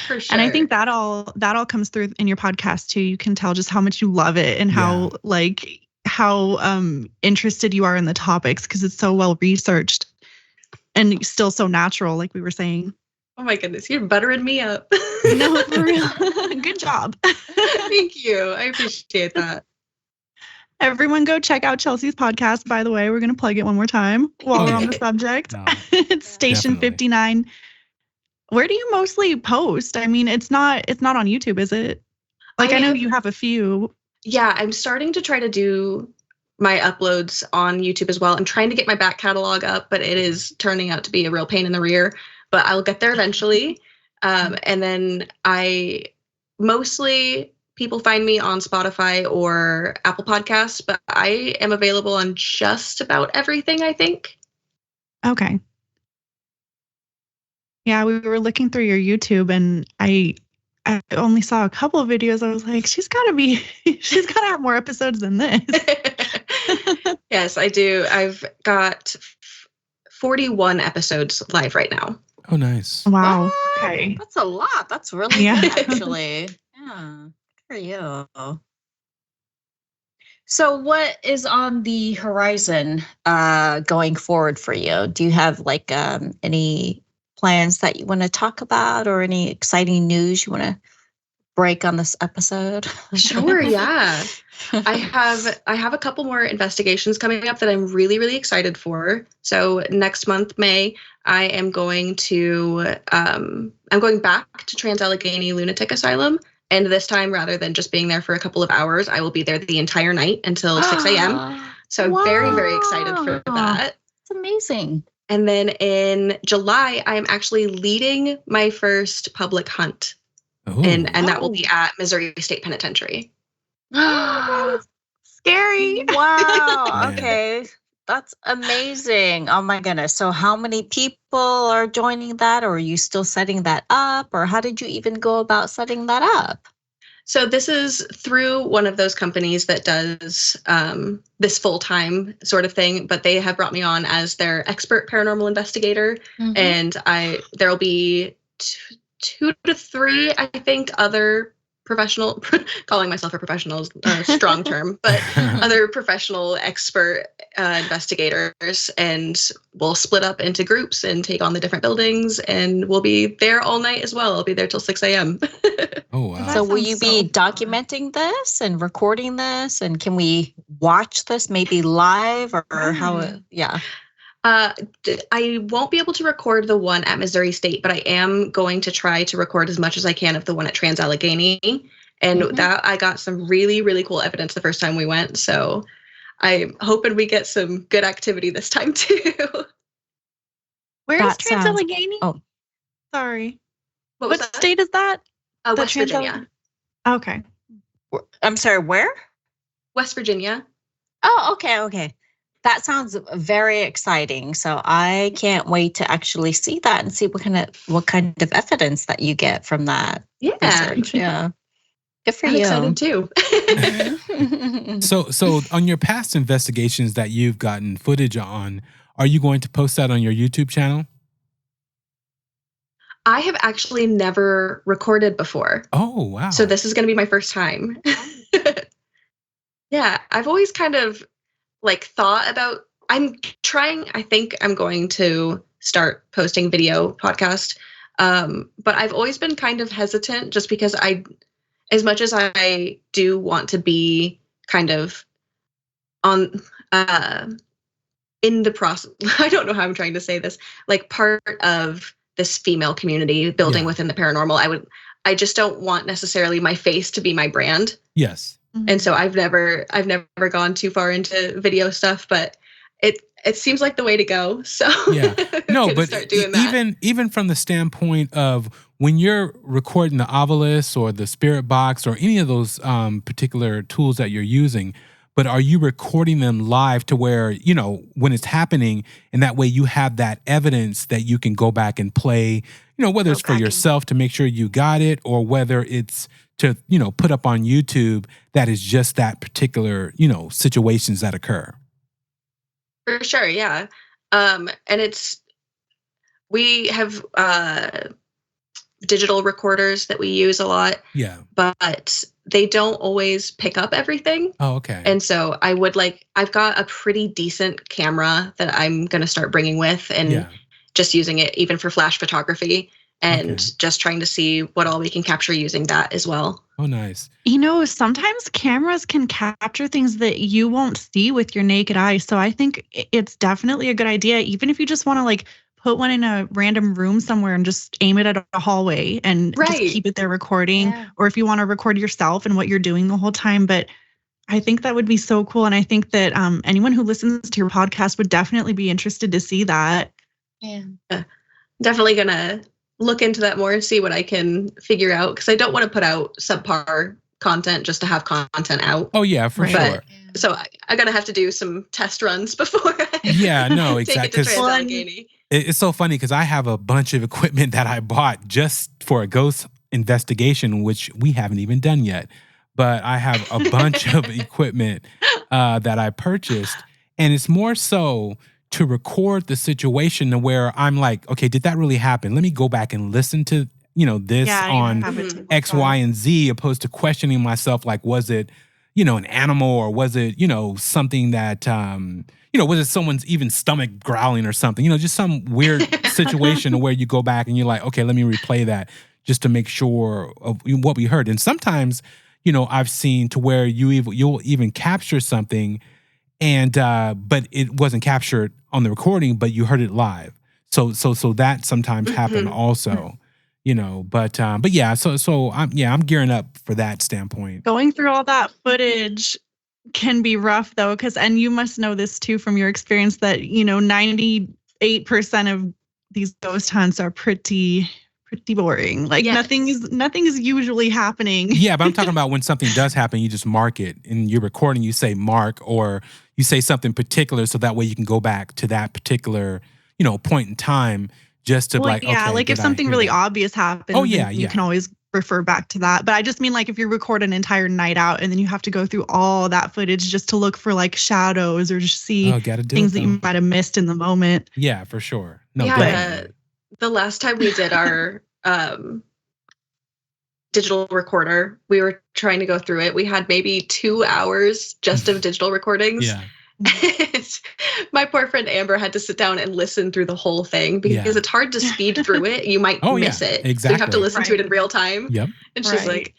For sure. And I think that all comes through in your podcast too. You can tell just how much you love it and how interested you are in the topics, because it's so well researched and still so natural, like we were saying. Oh my goodness, you're buttering me up. No, for real. Good job. Thank you. I appreciate that. Everyone go check out Chelsea's podcast, by the way. We're going to plug it one more time while we're on the subject. No, it's Station definitely. 59. Where do you mostly post? I mean, it's not on YouTube, is it? Like, I know you have a few. Yeah, I'm starting to try to do my uploads on YouTube as well. I'm trying to get my back catalog up, but it is turning out to be a real pain in the rear. But I'll get there eventually. And then mostly people find me on Spotify or Apple Podcasts, but I am available on just about everything, I think. Okay. Yeah, we were looking through your YouTube, and I only saw a couple of videos. I was like, she's got to have more episodes than this. Yes, I do. I've got 41 episodes live right now. Oh, nice. Wow. What? Okay. That's a lot. That's really good, actually. Yeah. Good for you. So what is on the horizon going forward for you? Do you have like any plans that you want to talk about, or any exciting news you want to break on this episode? Sure, yeah. I have a couple more investigations coming up that I'm really, really excited for. So next month, May, I am going to I'm going back to Trans-Allegheny Lunatic Asylum. And this time, rather than just being there for a couple of hours, I will be there the entire night until 6 a.m. So I'm very, very excited for that. It's amazing. And then in July, I am actually leading my first public hunt. Ooh. And that will be at Missouri State Penitentiary. Scary. Wow. Okay. That's amazing. Oh my goodness. So how many people are joining that, or are you still setting that up, or how did you even go about setting that up? So this is through one of those companies that does this full-time sort of thing, but they have brought me on as their expert paranormal investigator. Mm-hmm. And there'll be 2 to 3, I think, other professional, calling myself a professional is a strong term, but other professional expert investigators, and we'll split up into groups and take on the different buildings, and we'll be there all night as well. I'll be there till 6 a.m. Oh, wow. So will you sounds be so documenting this and recording this, and can we watch this maybe live, or how? Yeah. I won't be able to record the one at Missouri State, but I am going to try to record as much as I can of the one at Trans-Allegheny. And that I got some really, really cool evidence the first time we went. So I'm hoping we get some good activity this time too. Where is Trans-Allegheny? Oh, sorry. What state is that? West Virginia. Okay. I'm sorry, where? West Virginia. Oh, okay. That sounds very exciting. So I can't wait to actually see that and see what kind of evidence that you get from that. Yeah. Research. Yeah. Good for I'm you. excited too. So on your past investigations that you've gotten footage on, are you going to post that on your YouTube channel? I have actually never recorded before. Oh, wow. So this is going to be my first time. Yeah, I've always kind of thought about, I think I'm going to start posting video podcast. But I've always been kind of hesitant just because as much as I do want to be kind of on, in the process, I don't know how I'm trying to say this, part of this female community building within the paranormal, I just don't want necessarily my face to be my brand. Yes. And so I've never gone too far into video stuff, but it seems like the way to go. So yeah, no, but start doing that. even from the standpoint of when you're recording the obelisk or the spirit box or any of those particular tools that you're using, but are you recording them live to where, when it's happening, and that way you have that evidence that you can go back and play, whether it's for yourself to make sure you got it, or whether it's to, put up on YouTube that is just that particular, situations that occur. For sure, yeah. And we have digital recorders that we use a lot. Yeah. But they don't always pick up everything. Oh, okay. And so I've got a pretty decent camera that I'm going to start bringing with and just using it even for flash photography and just trying to see what all we can capture using that as well. Oh, nice. Sometimes cameras can capture things that you won't see with your naked eye. So I think it's definitely a good idea, even if you just want to put one in a random room somewhere and just aim it at a hallway and just keep it there recording. Yeah. Or if you want to record yourself and what you're doing the whole time. But I think that would be so cool. And I think that anyone who listens to your podcast would definitely be interested to see that. Yeah. Definitely going to look into that more and see what I can figure out, because I don't want to put out subpar content just to have content out. Oh, yeah, for sure. So I'm going to have to do some test runs before I exactly. take it to Trans-Allegheny. It's so funny because I have a bunch of equipment that I bought just for a ghost investigation, which we haven't even done yet. But I have a bunch of equipment that I purchased, and it's more so to record the situation to where I'm like, okay, did that really happen? Let me go back and listen to, this on X, Y, and Z, opposed to questioning myself, was it, an animal, or was it, something that, was it someone's even stomach growling or something, just some weird situation where you go back and you're like, okay, let me replay that just to make sure of what we heard. And sometimes, I've seen to where you'll even capture something and but it wasn't captured on the recording, but you heard it live. So that sometimes happen also, but yeah, so I'm gearing up for that standpoint. Going through all that footage can be rough though, and you must know this too from your experience that 98% of these ghost hunts are pretty boring. Nothing is usually happening. Yeah, but I'm talking about when something does happen, you just mark it. In your recording, you say mark, or you say something particular, so that way you can go back to that particular, point in time, just to if something really obvious happens, you can always refer back to that. But I just mean if you record an entire night out and then you have to go through all that footage just to look for shadows or just see things that you might have missed in the moment. Yeah, for sure. No, the last time we did our digital recorder, we were trying to go through it. We had maybe 2 hours just of digital recordings. Yeah. My poor friend Amber had to sit down and listen through the whole thing because it's hard to speed through it. You might miss it. Exactly. So you have to listen to it in real time. Yep. And she's like,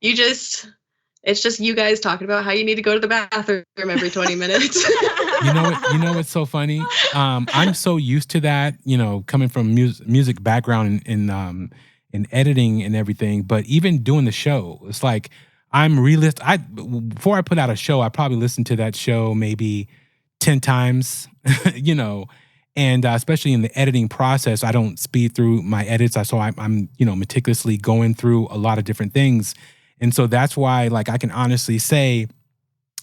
it's just you guys talking about how you need to go to the bathroom every 20 minutes. You know what's so funny? I'm so used to that, coming from music background in editing and everything. But even doing the show, it's like before I put out a show, I probably listen to that show maybe 10 times, and especially in the editing process, I don't speed through my edits. So I'm meticulously going through a lot of different things. And so that's why, like, I can honestly say,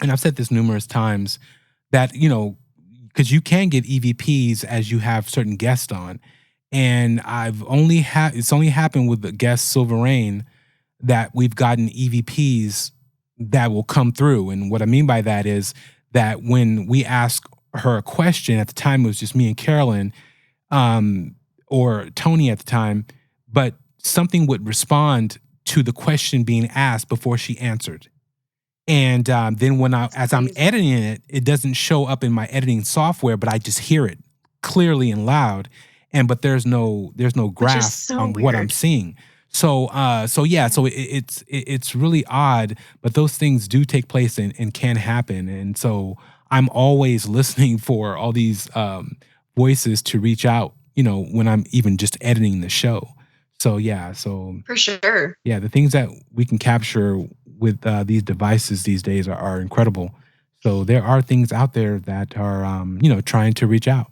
and I've said this numerous times, that, because you can get EVPs as you have certain guests on. And it's only happened with the guest Silver Rain that we've gotten EVPs that will come through. And what I mean by that is that when we ask her a question, at the time it was just me and Carolyn, or Tony at the time, but something would respond to the question being asked before she answered. And then as I'm editing it, it doesn't show up in my editing software, but I just hear it clearly and loud. But there's no grasp on what I'm seeing. So it's really odd, but those things do take place and can happen. And so I'm always listening for all these voices to reach out, when I'm even just editing the show. So for sure. Yeah, the things that we can capture with these devices these days are incredible. So there are things out there that are trying to reach out.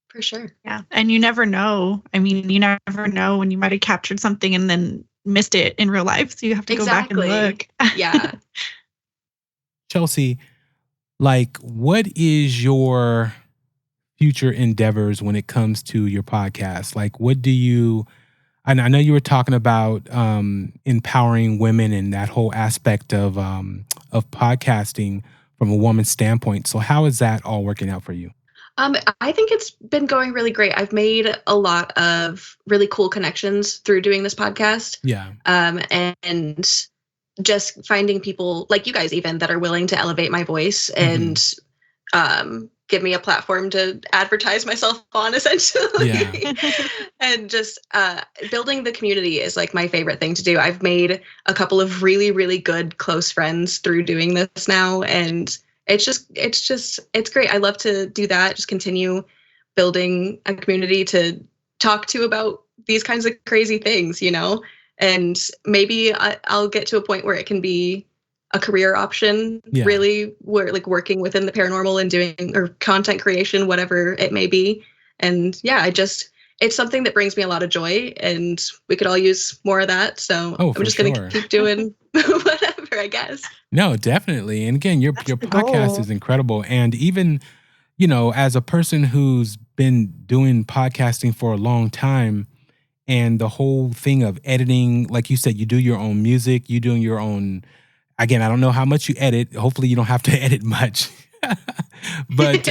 For sure. Yeah. And you never know. I mean, you never know when you might have captured something and then missed it in real life. So you have to go back and look. Yeah. Chelsea, like, what is your future endeavors when it comes to your podcast? Like, what do you, and I know you were talking about empowering women and that whole aspect of podcasting from a woman's standpoint. So how is that all working out for you? I think it's been going really great. I've made a lot of really cool connections through doing this podcast. Yeah. And just finding people like you guys even that are willing to elevate my voice and give me a platform to advertise myself on, essentially. Yeah. And just building the community is like my favorite thing to do. I've made a couple of really, really good close friends through doing this now. And it's great. I love to do that. Just continue building a community to talk to about these kinds of crazy things, and maybe I'll get to a point where it can be a career option, really, where like working within the paranormal and doing or content creation, whatever it may be. And yeah, it's something that brings me a lot of joy, and we could all use more of that. So I'm just going to keep doing whatever, I guess. No, definitely. And again, your podcast is incredible. And even, as a person who's been doing podcasting for a long time, and the whole thing of editing, like you said, you do your own music, you doing your own, again, I don't know how much you edit. Hopefully you don't have to edit much. But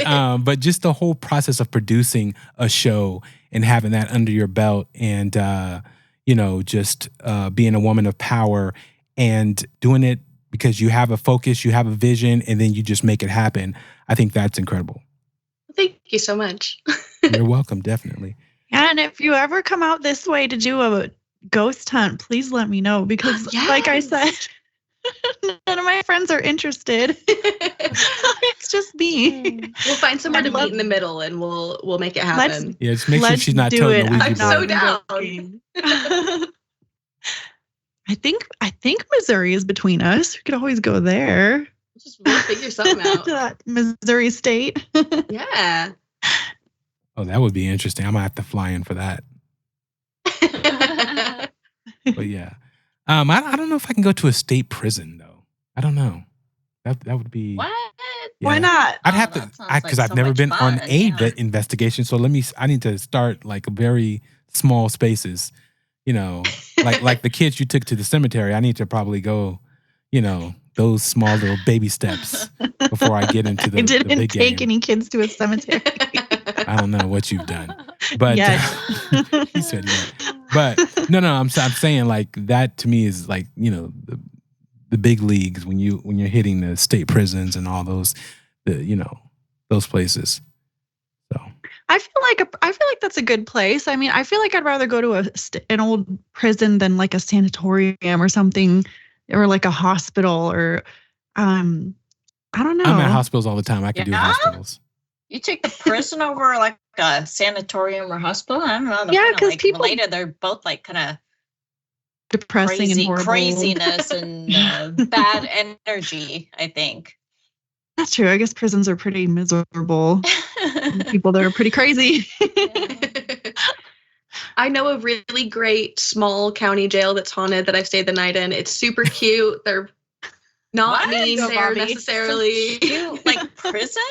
just the whole process of producing a show and having that under your belt, and just being a woman of power and doing it because you have a focus, you have a vision, and then you just make it happen. I think that's incredible. Thank you so much. You're welcome, definitely. And if you ever come out this way to do a ghost hunt, please let me know, because like I said, none of my friends are interested. It's just me. We'll find someone to meet in the middle, and we'll make it happen. Just make sure she's not toting the Ouija I'm board. so down. I think Missouri is between us. We could always go there. Just we'll figure something out. Missouri State. Yeah. Oh, that would be interesting. I might have to fly in for that. But yeah. I don't know if I can go to a state prison though. I don't know. That would be what? Yeah. Why not? I'd have to, because I've never been on a investigation. So I need to start like very small spaces. Like the kids you took to the cemetery. I need to probably go, those small little baby steps before I get into the I didn't the big take game. any kids to a cemetery. I don't know what you've done, but he said yeah. But no, I'm saying like that to me is like the big leagues when you're hitting the state prisons and all those those places. So I feel like that's a good place. I mean, I feel like I'd rather go to an old prison than like a sanatorium or something, or like a hospital, or I I don't know. I'm at hospitals all the time. I can do hospitals. You take the prison over like a sanatorium or hospital? I don't know. Yeah, because like people related. They're both like kind of depressing and horrible. Craziness and bad energy, I think. That's true. I guess prisons are pretty miserable. People that are pretty crazy. I know a really great small county jail that's haunted that I stayed the night in. It's super cute. They're not mean there necessarily. So cute. Like prison?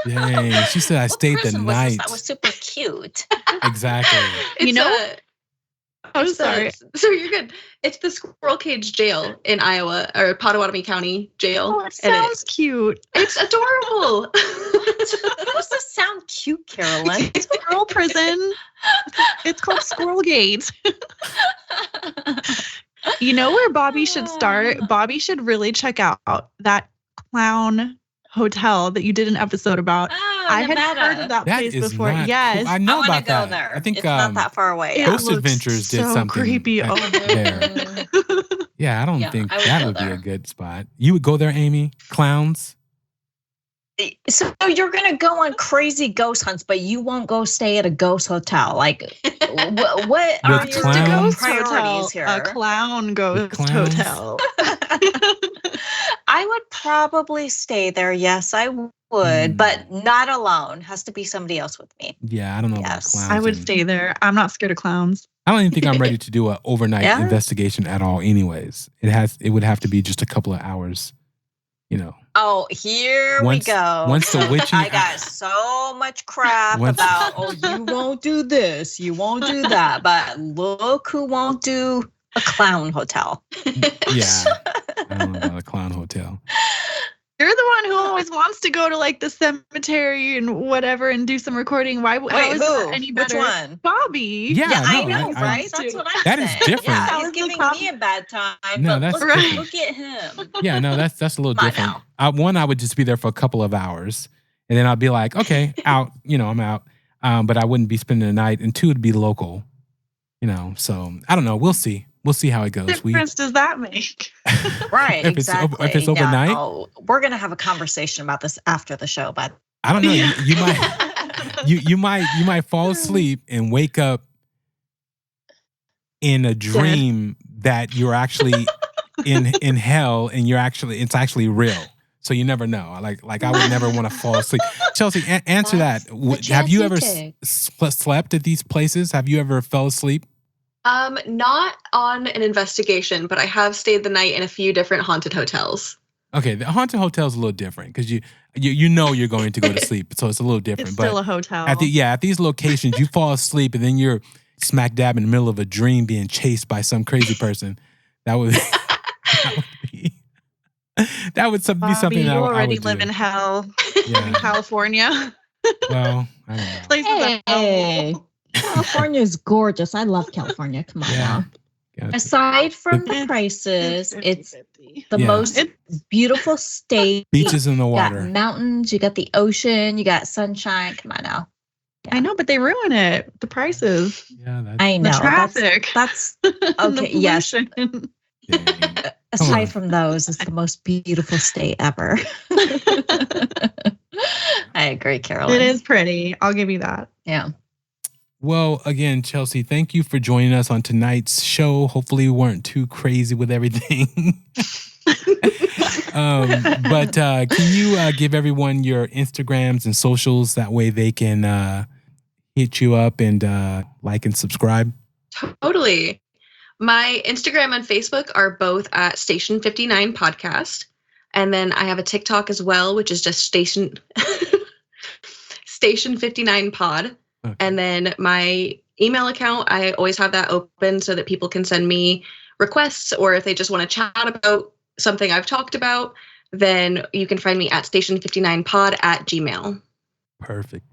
Dang, she said I stayed the night. That was super cute. Exactly. I'm sorry. So you're good. It's the Squirrel Cage Jail in Iowa, or Pottawatomie County Jail. Oh, it sounds cute. It's adorable. How does this sound cute, Carolyn? It's a girl prison. It's called Squirrel Gate. You know where Bobby should start? Bobby should really check out that clown hotel that you did an episode about. I had heard of that place before. Yes. Cool. I know about go that. there. I think it's not that far away. Ghost Adventures did something creepy over there. Yeah, I don't think that would be a good spot. You would go there, Amy? Clowns? So you're going to go on crazy ghost hunts, but you won't go stay at a ghost hotel. Like, what are your priorities here? A clown ghost hotel. I would probably stay there. Yes, I would, but not alone. Has to be somebody else with me. Yeah, I don't know about clowns. I would stay there. I'm not scared of clowns. I don't even think I'm ready to do an overnight investigation at all anyways. It would have to be just a couple of hours, you know. Oh, here we go. Once the witching... I got so much crap about, you won't do this, you won't do that, but look who won't do a clown hotel. Yeah, I don't know about a clown hotel. You're the one who always wants to go to like the cemetery and whatever and do some recording. How is that any better? Which one? Bobby. Yeah, I know, right? That's what I'm saying. That is different. Yeah, he's giving me a bad time. No, but that's look different. at him. Yeah, no, that's a little different. One, I would just be there for a couple of hours, and then I'd be like, okay, out. You know, I'm out. But I wouldn't be spending the night. And two, it'd be local. You know, so I don't know. We'll see. We'll see how it goes. What difference does that make? Right, exactly. If it's overnight, we're gonna have a conversation about this after the show. But I don't know. You might fall asleep and wake up in a dream that you're actually in hell, and it's actually real. So you never know. Like I would never want to fall asleep. Chelsea, answer that. Have you ever slept at these places? Have you ever fell asleep? Not on an investigation, but I have stayed the night in a few different haunted hotels. Okay, the haunted hotel is a little different because you know you're going to go to sleep, so it's a little different. It's still a hotel. At these locations, you fall asleep and then you're smack dab in the middle of a dream being chased by some crazy person. That would be something you I would already do. live in hell in California. Well, I don't know. Hey. California is gorgeous. I love California. Come on now. Gotcha. Aside from the prices, it's the most beautiful state. Beaches in the water. You got mountains, you got the ocean, you got sunshine. Come on now. Yeah. I know, but they ruin it. The prices. Yeah, I know. The traffic. That's okay. Yes. Aside from those, it's the most beautiful state ever. I agree, Carolyn. It is pretty. I'll give you that. Yeah. Well, again, Chelsea, thank you for joining us on tonight's show. Hopefully we weren't too crazy with everything. But can you give everyone your Instagrams and socials? That way they can hit you up and like and subscribe. Totally. My Instagram and Facebook are both at Station 59 Podcast. And then I have a TikTok as well, which is just Station 59 Pod. Okay. And then my email account, I always have that open so that people can send me requests, or if they just want to chat about something I've talked about, then you can find me at station59pod@gmail.com. Perfect.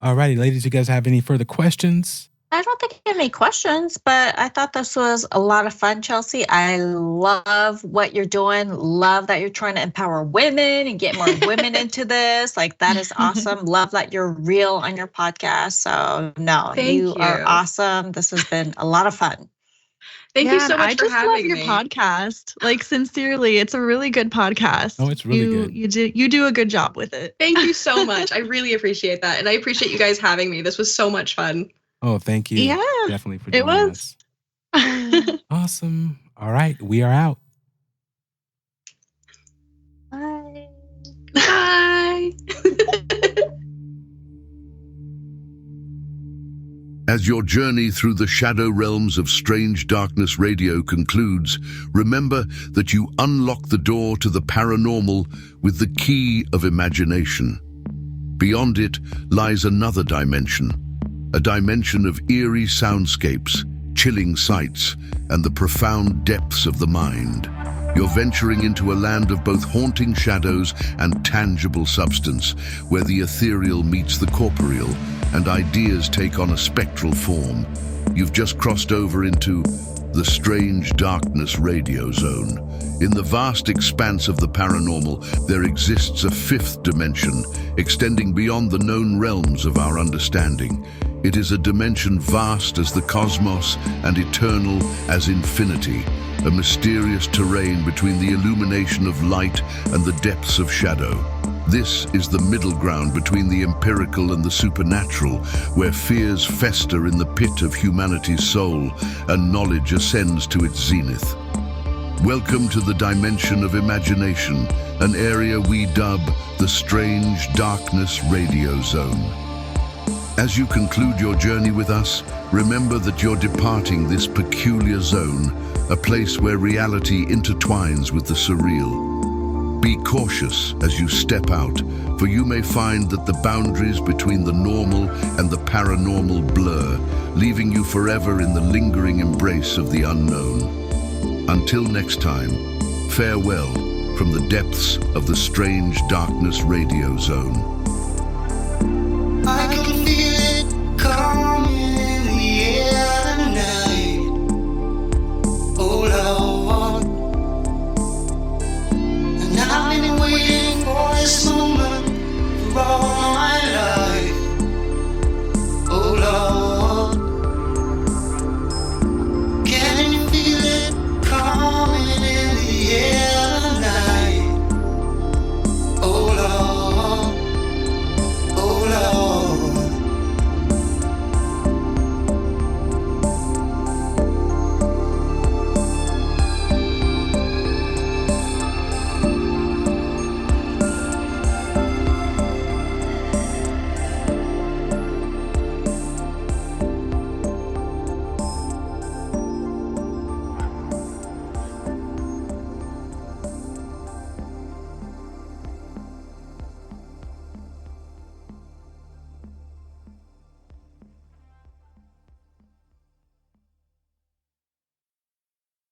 All righty, ladies, you guys have any further questions? I don't think I have any questions, but I thought this was a lot of fun, Chelsea. I love what you're doing. Love that you're trying to empower women and get more women into this. Like, that is awesome. Love that you're real on your podcast. So, no, you are awesome. This has been a lot of fun. Thank you so much for having me. I just love your podcast. Like, sincerely, it's a really good podcast. Oh, it's really good. You do a good job with it. Thank you so much. I really appreciate that. And I appreciate you guys having me. This was so much fun. Oh, thank you. Yeah. Definitely for joining us. Awesome. All right. We are out. Bye. Bye. As your journey through the shadow realms of Strange Darkness Radio concludes, remember that you unlock the door to the paranormal with the key of imagination. Beyond it lies another dimension, a dimension of eerie soundscapes, chilling sights, and the profound depths of the mind. You're venturing into a land of both haunting shadows and tangible substance, where the ethereal meets the corporeal, and ideas take on a spectral form. You've just crossed over into the Strange Darkness Radio Zone. In the vast expanse of the paranormal, there exists a fifth dimension, extending beyond the known realms of our understanding. It is a dimension vast as the cosmos and eternal as infinity, a mysterious terrain between the illumination of light and the depths of shadow. This is the middle ground between the empirical and the supernatural, where fears fester in the pit of humanity's soul and knowledge ascends to its zenith. Welcome to the dimension of imagination, an area we dub the Strange Darkness Radio Zone. As you conclude your journey with us, remember that you're departing this peculiar zone, a place where reality intertwines with the surreal. Be cautious as you step out, for you may find that the boundaries between the normal and the paranormal blur, leaving you forever in the lingering embrace of the unknown. Until next time, farewell from the depths of the Strange Darkness Radio Zone.